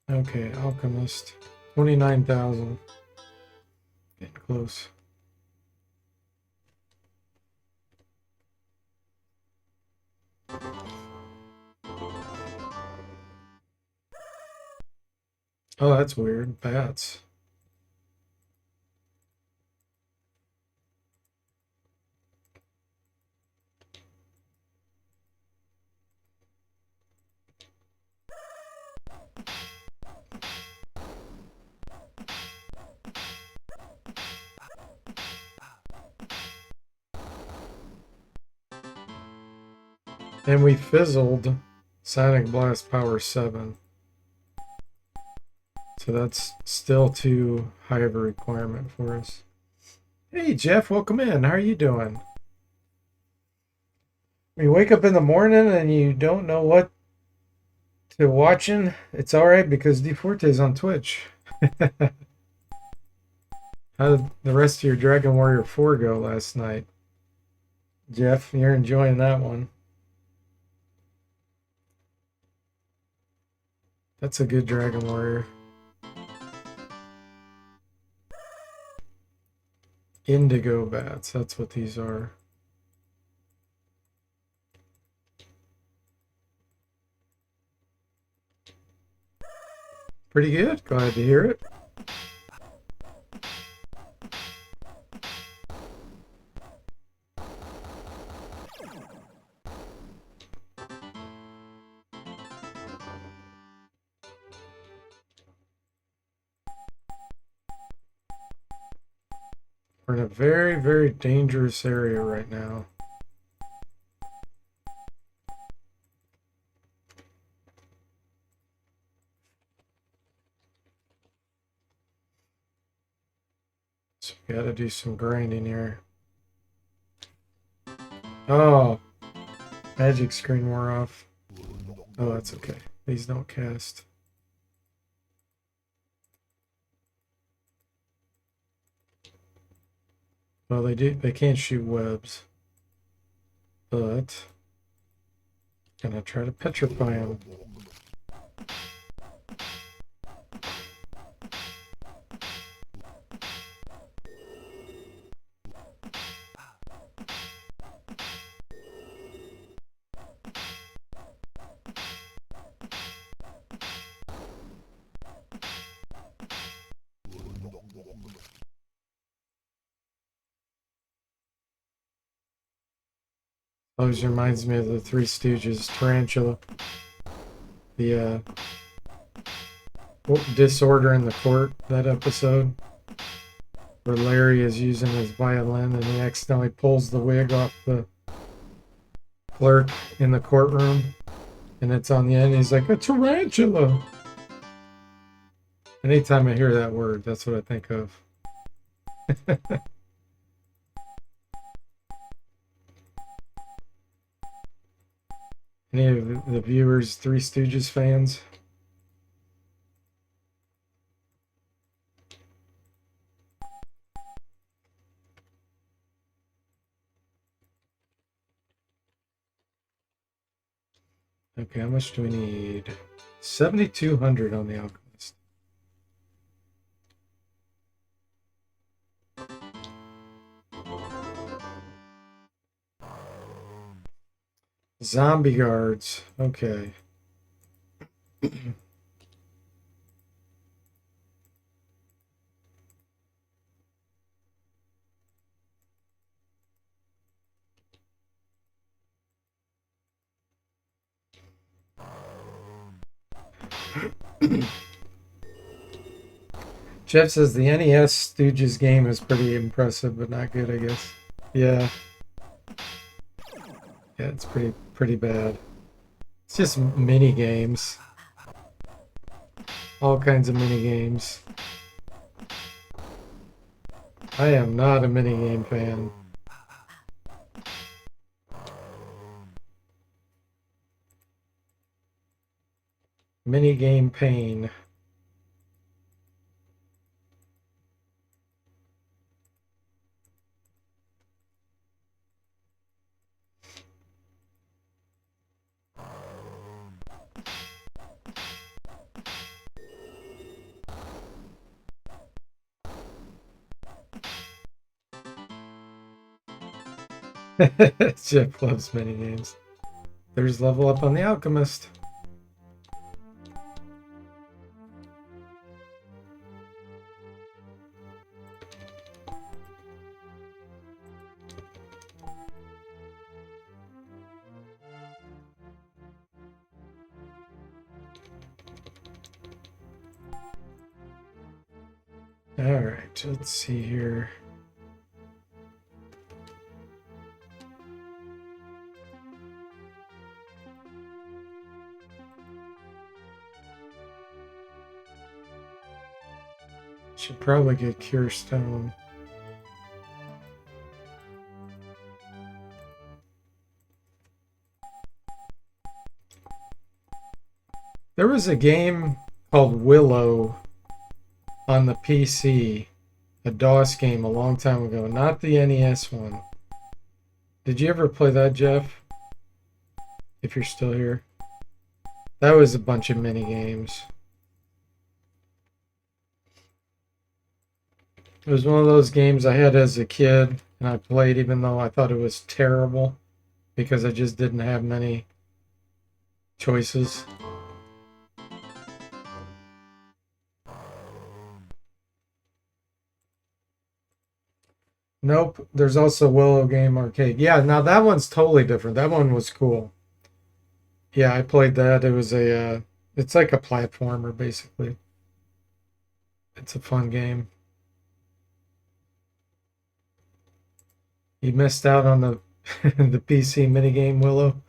Okay, alchemist. 29,000. Getting close. Oh, that's weird. Bats. And we fizzled Sonic Blast Power 7. So that's still too high of a requirement for us. Hey, Jeff, welcome in. How are you doing? You wake up in the morning and you don't know what to watching. It's all right because DeForte's on Twitch. How did the rest of your Dragon Warrior 4 go last night? Jeff, you're enjoying that one. That's a good Dragon Warrior. Indigo bats, that's what these are. Pretty good. Glad to hear it. We're in a very, very dangerous area right now. So we gotta do some grinding here. Oh, magic screen wore off. Oh, that's okay. These don't cast. Well, they do. They can't shoot webs. But gonna try to petrify them. Always reminds me of the Three Stooges Tarantula. The Disorder in the Court, that episode. Where Larry is using his violin and he accidentally pulls the wig off the clerk in the courtroom. And it's on the end. He's like, a tarantula. Anytime I hear that word, that's what I think of. Any of the viewers, Three Stooges fans? Okay, how much do we need? 7,200 on the Alchemist. Zombie guards. Okay. Jeff says the NES Stooges game is pretty impressive, but not good, I guess. Yeah. Yeah, it's pretty bad. It's just mini games. All kinds of mini games. I am not a mini game fan. Mini game pain. Jeff loves mini games. There's level up on the Alchemist. Alright, let's see here. Should probably get Cure Stone. There was a game called Willow on the PC, a DOS game a long time ago, not the NES one. Did you ever play that, Jeff? If you're still here. That was a bunch of mini games. It was one of those games I had as a kid, and I played even though I thought it was terrible because I just didn't have many choices. Nope, there's also Willow Game Arcade. Yeah, now that one's totally different. That one was cool. Yeah, I played that. It was it's like a platformer basically. It's a fun game. You missed out on the the PC minigame, Willow.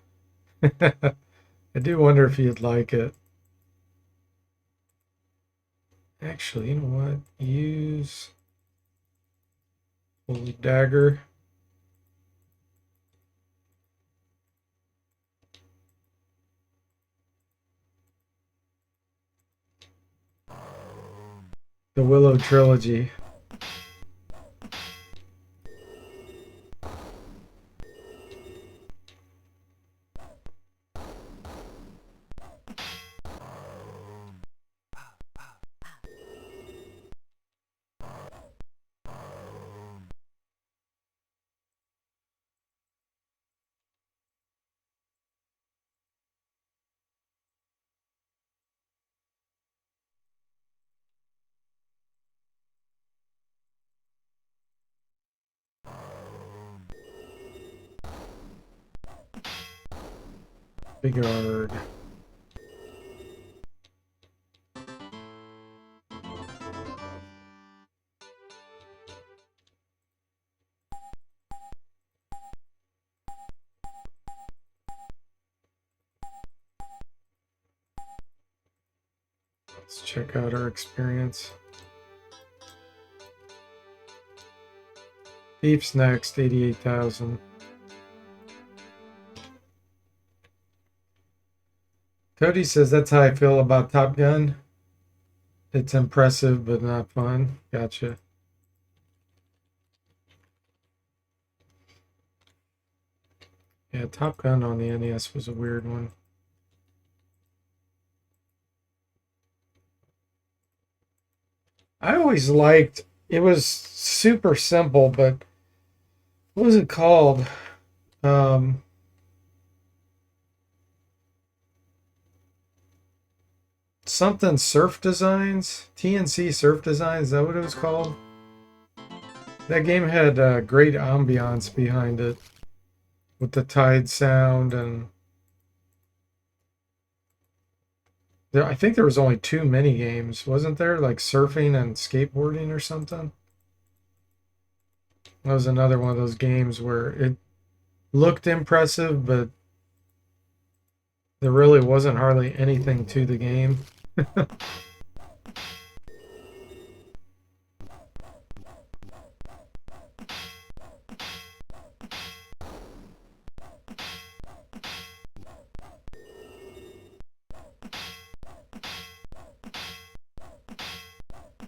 I do wonder if you'd like it. Actually, you know what? Use Holy Dagger. The Willow Trilogy. Bigard. Let's check out our experience. Thief's next, 88,000. Cody says that's how I feel about Top Gun. It's impressive, but not fun. Gotcha. Yeah, Top Gun on the NES was a weird one. I always liked, it was super simple, but what was it called? Um, Something Surf Designs? TNC Surf Designs, is that what it was called? That game had great ambiance behind it with the tide sound, and I think there was only two mini games, wasn't there? Like surfing and skateboarding or something. That was another one of those games where it looked impressive, but there really wasn't hardly anything to the game.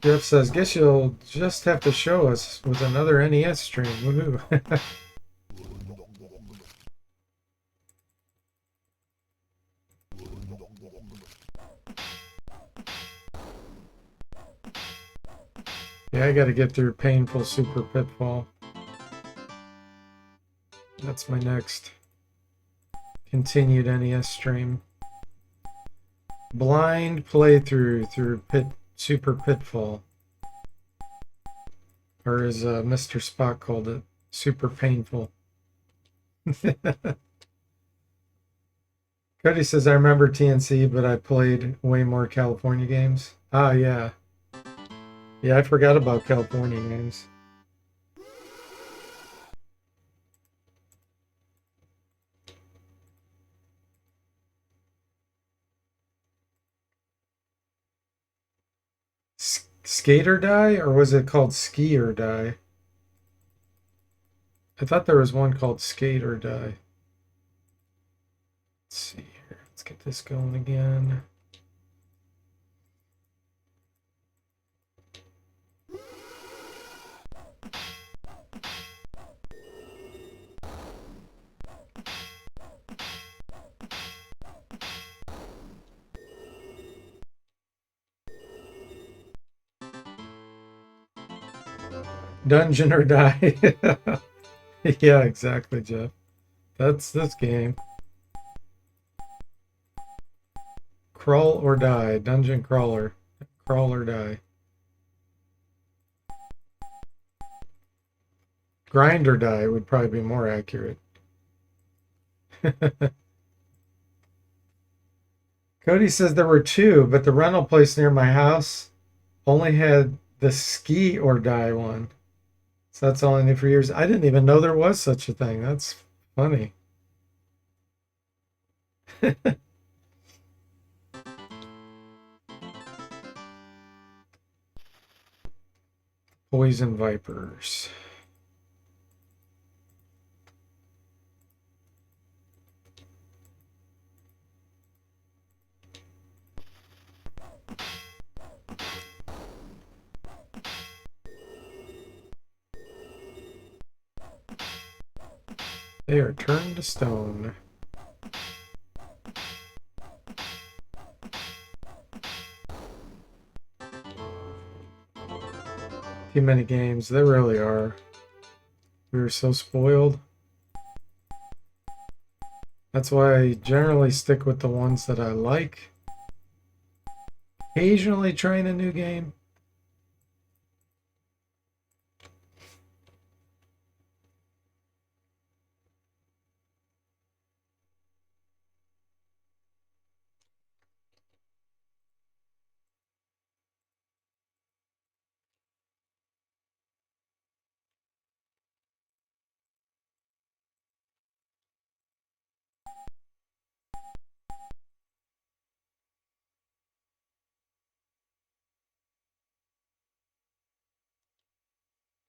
Jeff says, guess you'll just have to show us with another NES stream. Woohoo. Yeah, I gotta get through Painful Super Pitfall. That's my next continued NES stream. Blind playthrough through Super Pitfall. Or as Mr. Spock called it, Super Painful. Cody says, I remember TNC, but I played way more California games. Ah, yeah. Yeah, I forgot about California games. Skate or Die, or was it called Ski or Die? I thought there was one called Skate or Die. Let's see here. Let's get this going again. Dungeon or Die. Yeah, exactly, Jeff. That's this game. Crawl or Die. Dungeon Crawler. Crawl or Die. Grind or Die would probably be more accurate. Cody says there were two, but the rental place near my house only had the Ski or Die one. So that's all I knew for years. I didn't even know there was such a thing. That's funny. Poison Vipers. They are turned to stone. Too many games. They really are. We were so spoiled. That's why I generally stick with the ones that I like. Occasionally trying a new game.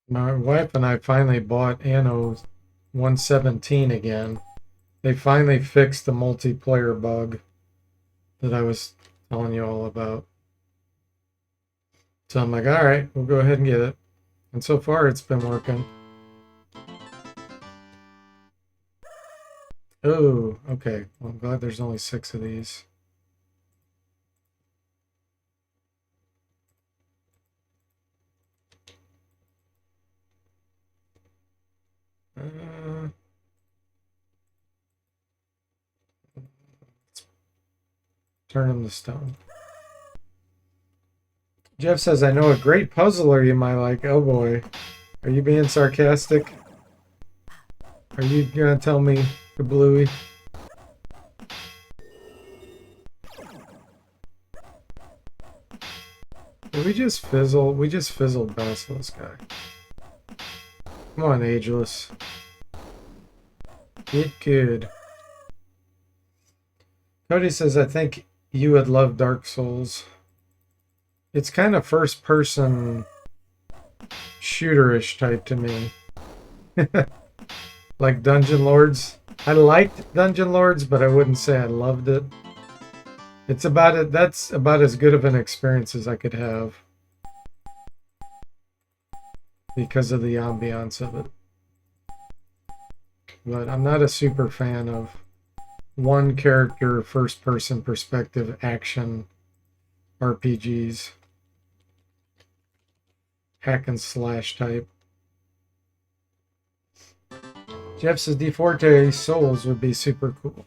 My wife and I finally bought Anno 117 again. They finally fixed the multiplayer bug that I was telling you all about. So I'm like, all right, we'll go ahead and get it. And so far, it's been working. Oh, okay. Well, I'm glad there's only 6 of these. Uh, turn them to stone. Jeff says, I know a great puzzler you might like. Oh boy. Are you being sarcastic? Are you gonna tell me, Kablooey? Did we just fizzle? We just fizzled Basilisk guy. Come on, Ageless. Get good. Cody says, I think you would love Dark Souls. It's kind of first person shooterish type to me. Like Dungeon Lords. I liked Dungeon Lords, but I wouldn't say I loved it. It's about it. That's about as good of an experience as I could have because of the ambiance of it. But I'm not a super fan of one character, first person perspective action RPGs. Hack and slash type. Jeff says DeForte Souls would be super cool.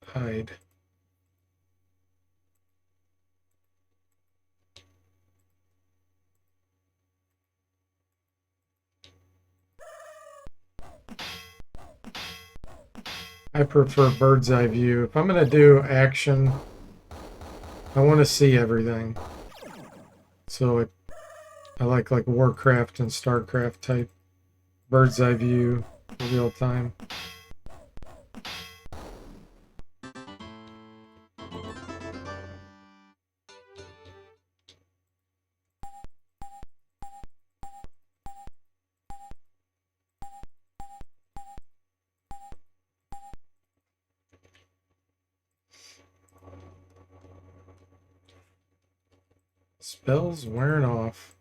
Hide. I prefer bird's eye view. If I'm gonna do action, I want to see everything. So I like Warcraft and StarCraft type bird's eye view, real time. Spells wearing off.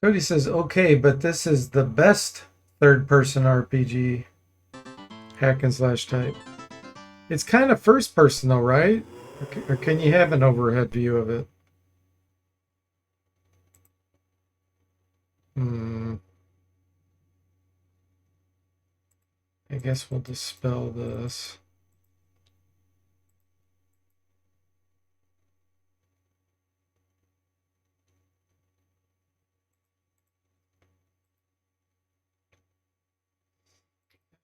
Cody says, okay, but this is the best third-person RPG hack and slash type. It's kind of first person though, right? Or can you have an overhead view of it? I guess we'll dispel this.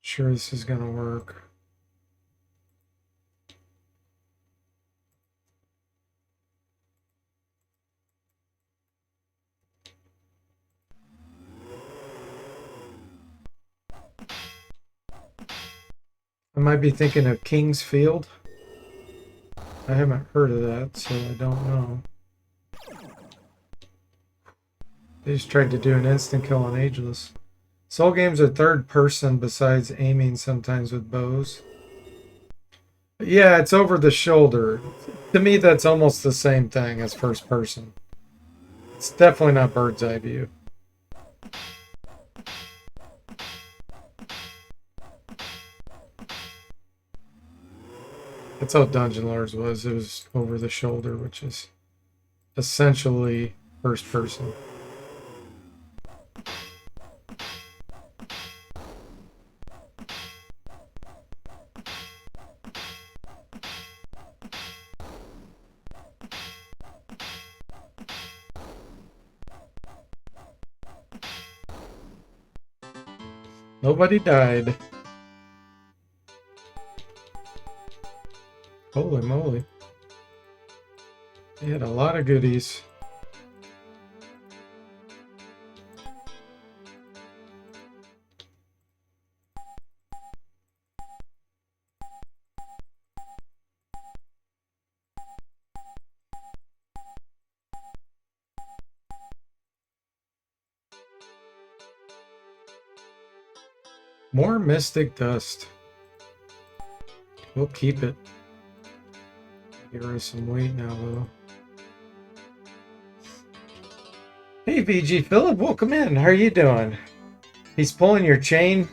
Sure this is gonna work. I might be thinking of King's Field. I haven't heard of that, so I don't know. They just tried to do an instant kill on Ageless. Soul games are third person besides aiming sometimes with bows. But yeah, it's over the shoulder. To me, that's almost the same thing as first person. It's definitely not bird's eye view. That's how Dungeon Lords was. It was over the shoulder, which is essentially first person. Nobody died. Holy moly. They had a lot of goodies. More Mystic Dust. We'll keep it. Give her some weight now, though. Hey, VG Philip, welcome in. How are you doing? He's pulling your chain,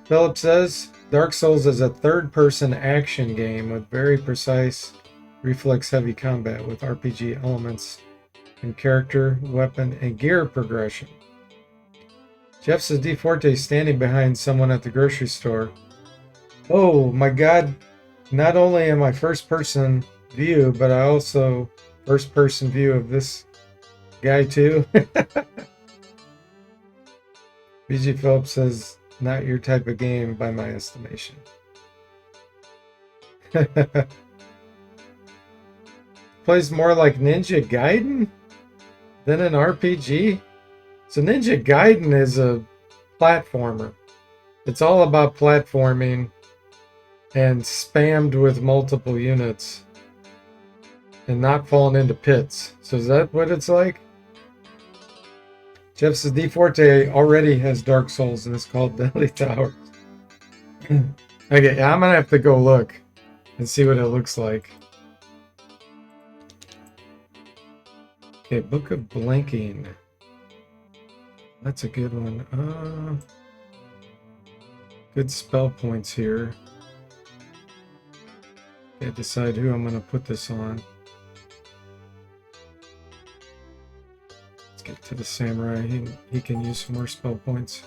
Philip says. Dark Souls is a third-person action game with very precise, reflex-heavy combat with RPG elements and character, weapon, and gear progression. Jeff says D Forte is standing behind someone at the grocery store. Oh my god, not only am I first person view, but I also first person view of this guy too. BG Phillips says, not your type of game by my estimation. Plays more like Ninja Gaiden than an RPG. So Ninja Gaiden is a platformer. It's all about platforming and spammed with multiple units and not falling into pits. So is that what it's like? Jeff says D Forte already has Dark Souls and it's called Deadly Towers. Okay, I'm gonna have to go look and see what it looks like. Okay, Book of Blinking. That's a good one. Good spell points here. Okay, decide who I'm gonna put this on. Let's get to the samurai. He can use some more spell points.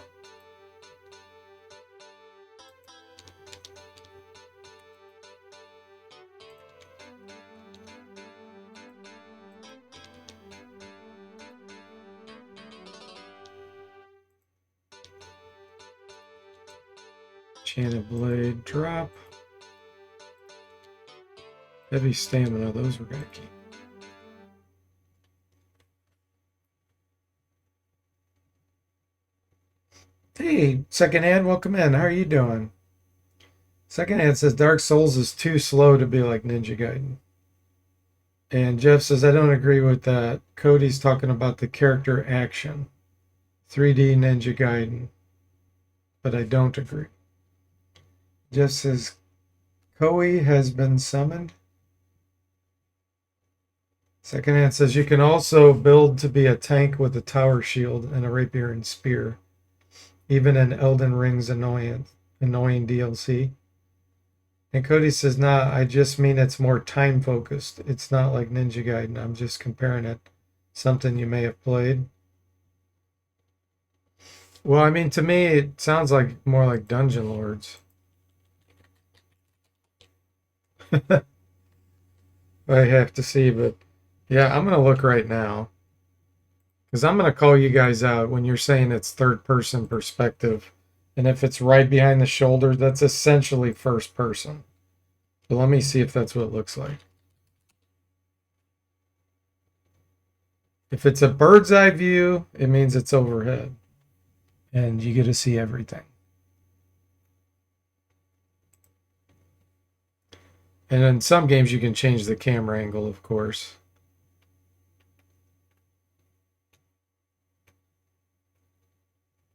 Enchanted blade drop. Heavy stamina, those we're gonna keep. Hey, Secondhand, welcome in. How are you doing? Secondhand says Dark Souls is too slow to be like Ninja Gaiden. And Jeff says, I don't agree with that. Cody's talking about the character action. 3D Ninja Gaiden. But I don't agree. Jeff says, Koei has been summoned. Secondhand says, you can also build to be a tank with a tower shield and a rapier and spear. Even in Elden Ring's annoying DLC. And Cody says, nah, I just mean it's more time focused. It's not like Ninja Gaiden. I'm just comparing it. Something you may have played. Well, I mean, to me, it sounds like more like Dungeon Lords. I have to see, but yeah, I'm going to look right now. Because I'm going to call you guys out when you're saying it's third person perspective. And if it's right behind the shoulder, that's essentially first person. But let me see if that's what it looks like. If it's a bird's eye view, it means it's overhead. And you get to see everything. And in some games, you can change the camera angle, of course.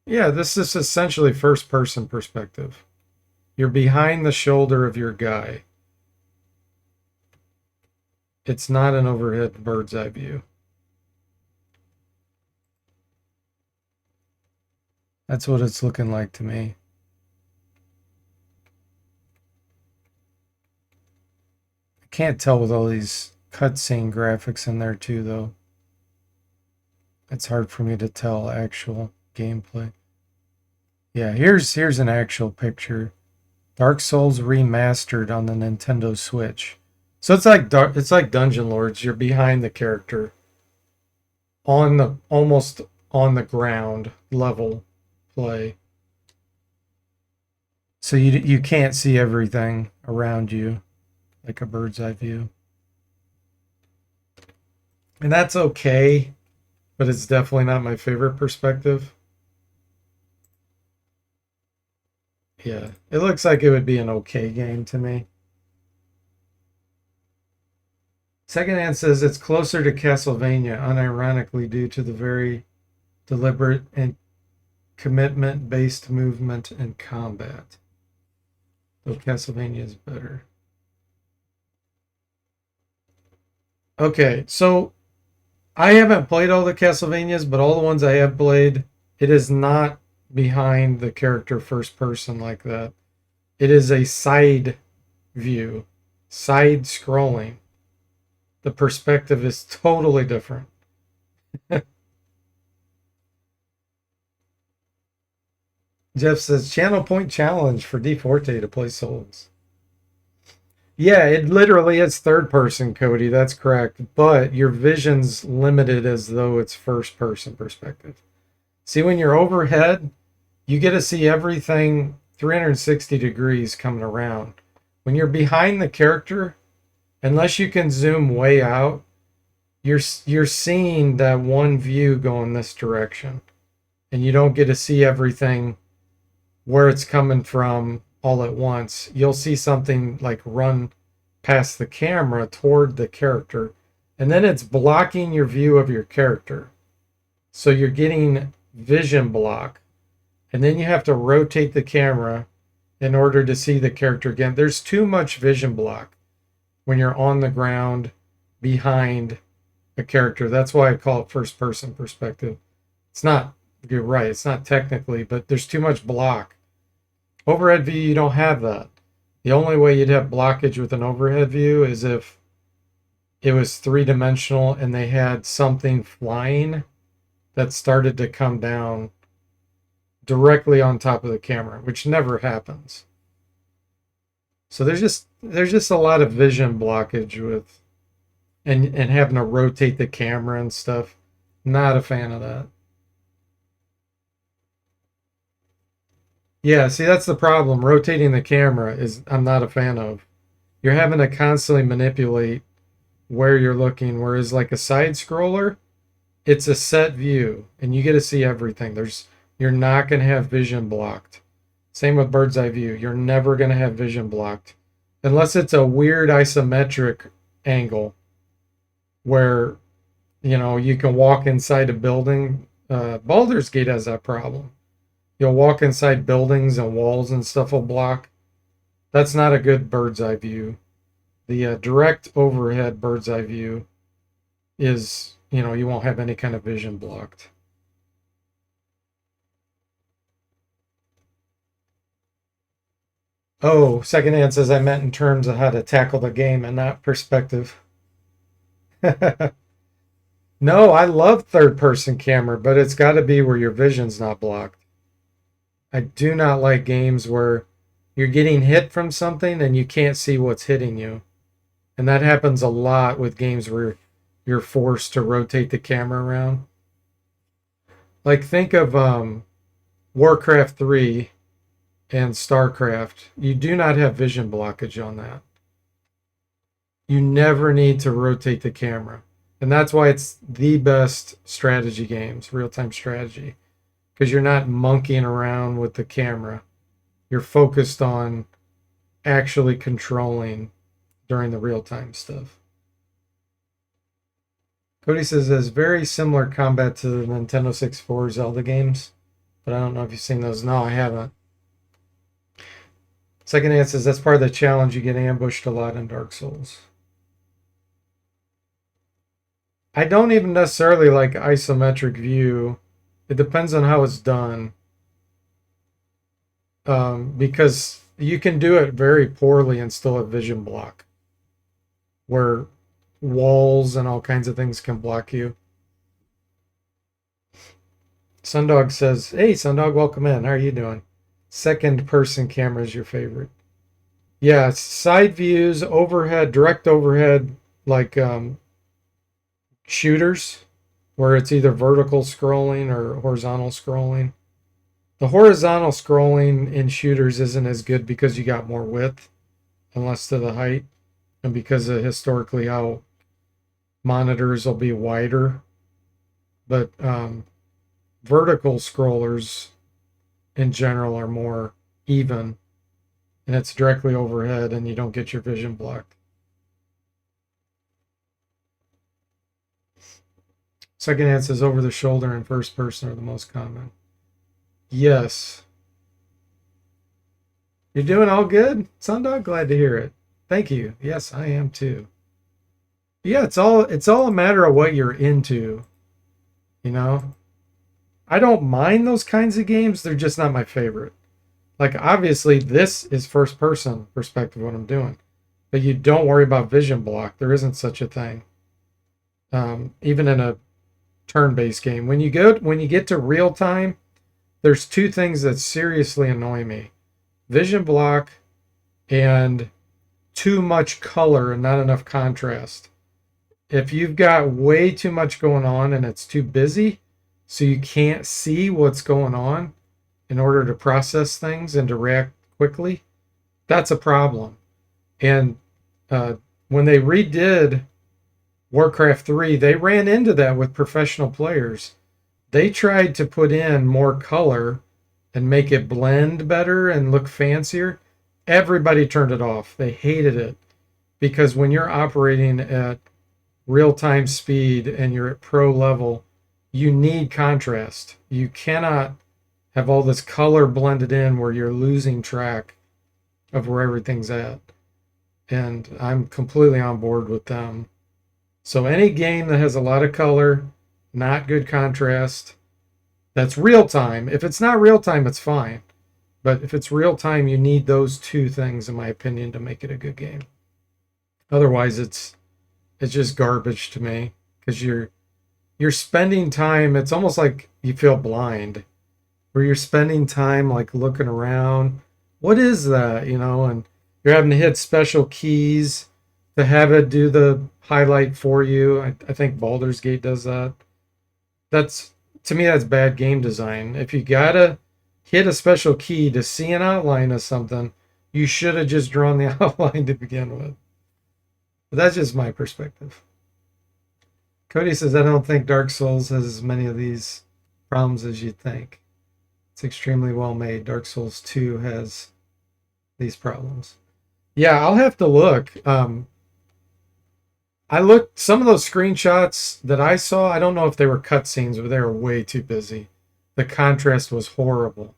Yeah, this is essentially first-person perspective. You're behind the shoulder of your guy. It's not an overhead bird's eye view. That's what it's looking like to me. I can't tell with all these cutscene graphics in there too, though. It's hard for me to tell actual gameplay. Yeah, here's an actual picture. Dark Souls remastered on the Nintendo Switch. So it's like Dungeon Lords. You're behind the character, almost on the ground level play. So you can't see everything around you like a bird's eye view. And that's okay, but it's definitely not my favorite perspective. Yeah, it looks like it would be an okay game to me. Secondhand says it's closer to Castlevania, unironically due to the very deliberate and commitment-based movement and combat. Though Castlevania is better. Okay, so I haven't played all the Castlevanias, but all the ones I have played, it is not behind the character first person like that. It is a side view, side scrolling. The perspective is totally different. Jeff says, channel point challenge for DeForte to play Souls. Yeah, it literally is third person, Cody. That's correct. But your vision's limited as though it's first person perspective. See, when you're overhead, you get to see everything 360 degrees coming around. When you're behind the character, unless you can zoom way out, you're seeing that one view going this direction. And you don't get to see everything where it's coming from all at once. You'll see something like run past the camera toward the character, and then it's blocking your view of your character. So you're getting vision block, and then you have to rotate the camera in order to see the character again. There's too much vision block when you're on the ground behind a character. That's why I call it first person perspective. It's not, you're right, it's not technically, but there's too much block. Overhead view, you don't have that. The only way you'd have blockage with an overhead view is if it was three-dimensional and they had something flying that started to come down directly on top of the camera, which never happens. So there's just a lot of vision blockage with and having to rotate the camera and stuff. Not a fan of that. Yeah, see that's the problem. Rotating the camera is I'm not a fan of. You're having to constantly manipulate where you're looking, whereas like a side scroller, it's a set view and you get to see everything. You're not going to have vision blocked. Same with bird's eye view. You're never going to have vision blocked unless it's a weird isometric angle where you can walk inside a building. Baldur's Gate has that problem. You'll walk inside buildings and walls and stuff will block. That's not a good bird's eye view. The direct overhead bird's eye view is, you won't have any kind of vision blocked. Oh, second hand says I meant in terms of how to tackle the game and not perspective. No, I love third person camera, but it's got to be where your vision's not blocked. I do not like games where you're getting hit from something and you can't see what's hitting you. And that happens a lot with games where you're forced to rotate the camera around. Like think of Warcraft 3 and StarCraft. You do not have vision blockage on that. You never need to rotate the camera. And that's why it's the best strategy games, real-time strategy. Because you're not monkeying around with the camera. You're focused on actually controlling during the real-time stuff. Cody says there's very similar combat to the Nintendo 64 Zelda games. But I don't know if you've seen those. No, I haven't. Second hand says that's part of the challenge. You get ambushed a lot in Dark Souls. I don't even necessarily like isometric view. It depends on how it's done. Because you can do it very poorly and still have vision block. Where walls and all kinds of things can block you. Sundog says, hey, Sundog, welcome in. How are you doing? Second person camera is your favorite. Yeah, side views, overhead, direct overhead, like shooters, where it's either vertical scrolling or horizontal scrolling. The horizontal scrolling in shooters isn't as good because you got more width and less to the height, and because of historically how monitors will be wider. But vertical scrollers in general are more even, and it's directly overhead and you don't get your vision blocked. Second hand says over the shoulder and first person are the most common. Yes. You're doing all good? Sundog, glad to hear it. Thank you. Yes, I am too. Yeah, it's all a matter of what you're into. I don't mind those kinds of games, they're just not my favorite. Like obviously this is first person perspective what I'm doing. But you don't worry about vision block. There isn't such a thing. Even in a turn-based game. When you get to real time, there's two things that seriously annoy me. Vision block and too much color and not enough contrast. If you've got way too much going on and it's too busy, so you can't see what's going on in order to process things and to react quickly, that's a problem. And when they redid Warcraft 3, they ran into that with professional players. They tried to put in more color and make it blend better and look fancier. Everybody turned it off. They hated it because when you're operating at real-time speed and you're at pro level, you need contrast. You cannot have all this color blended in where you're losing track of where everything's at. And I'm completely on board with them. So any game that has a lot of color, not good contrast, that's real time. If it's not real time, it's fine. But if it's real time, you need those two things, in my opinion, to make it a good game. Otherwise, it's just garbage to me because you're spending time, it's almost like you feel blind, where you're spending time like looking around. What is that, you know? And you're having to hit special keys to have it do the highlight for you. I think Baldur's Gate does that. That's, to me, that's bad game design. If you gotta hit a special key to see an outline of something, you should have just drawn the outline to begin with. But that's just my perspective. Cody says, I don't think Dark Souls has as many of these problems as you'd think. It's extremely well made. Dark Souls 2 has these problems. Yeah, I'll have to look. I looked, some of those screenshots that I saw, I don't know if they were cutscenes, but they were way too busy. The contrast was horrible.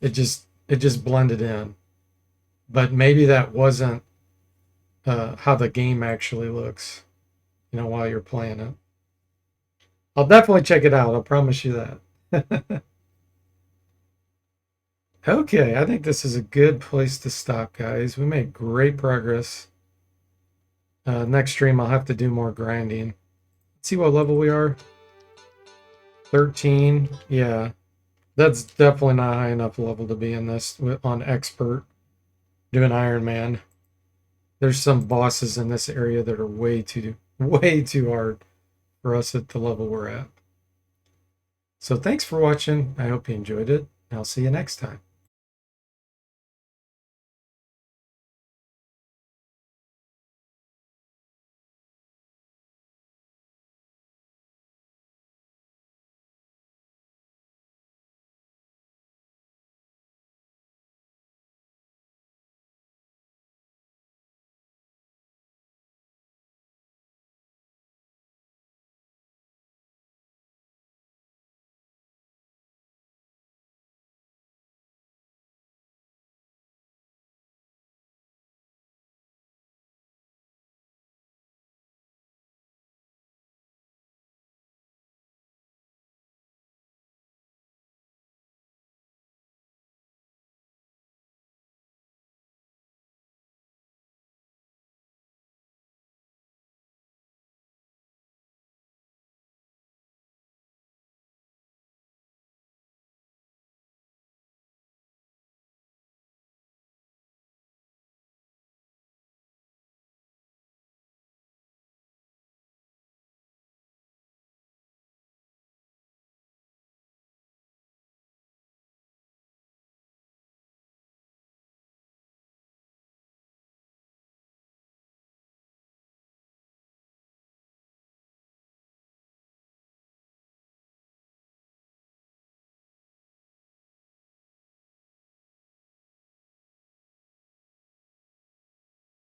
It just blended in. But maybe that wasn't how the game actually looks, you know, while you're playing it. I'll definitely check it out. I'll promise you that. Okay, I think this is a good place to stop, guys. We made great progress. Next stream, I'll have to do more grinding. Let's see what level we are. 13. Yeah, that's definitely not high enough level to be in this on expert doing Iron Man. There's some bosses in this area that are way too hard for us at the level we're at. So thanks for watching. I hope you enjoyed it. I'll see you next time.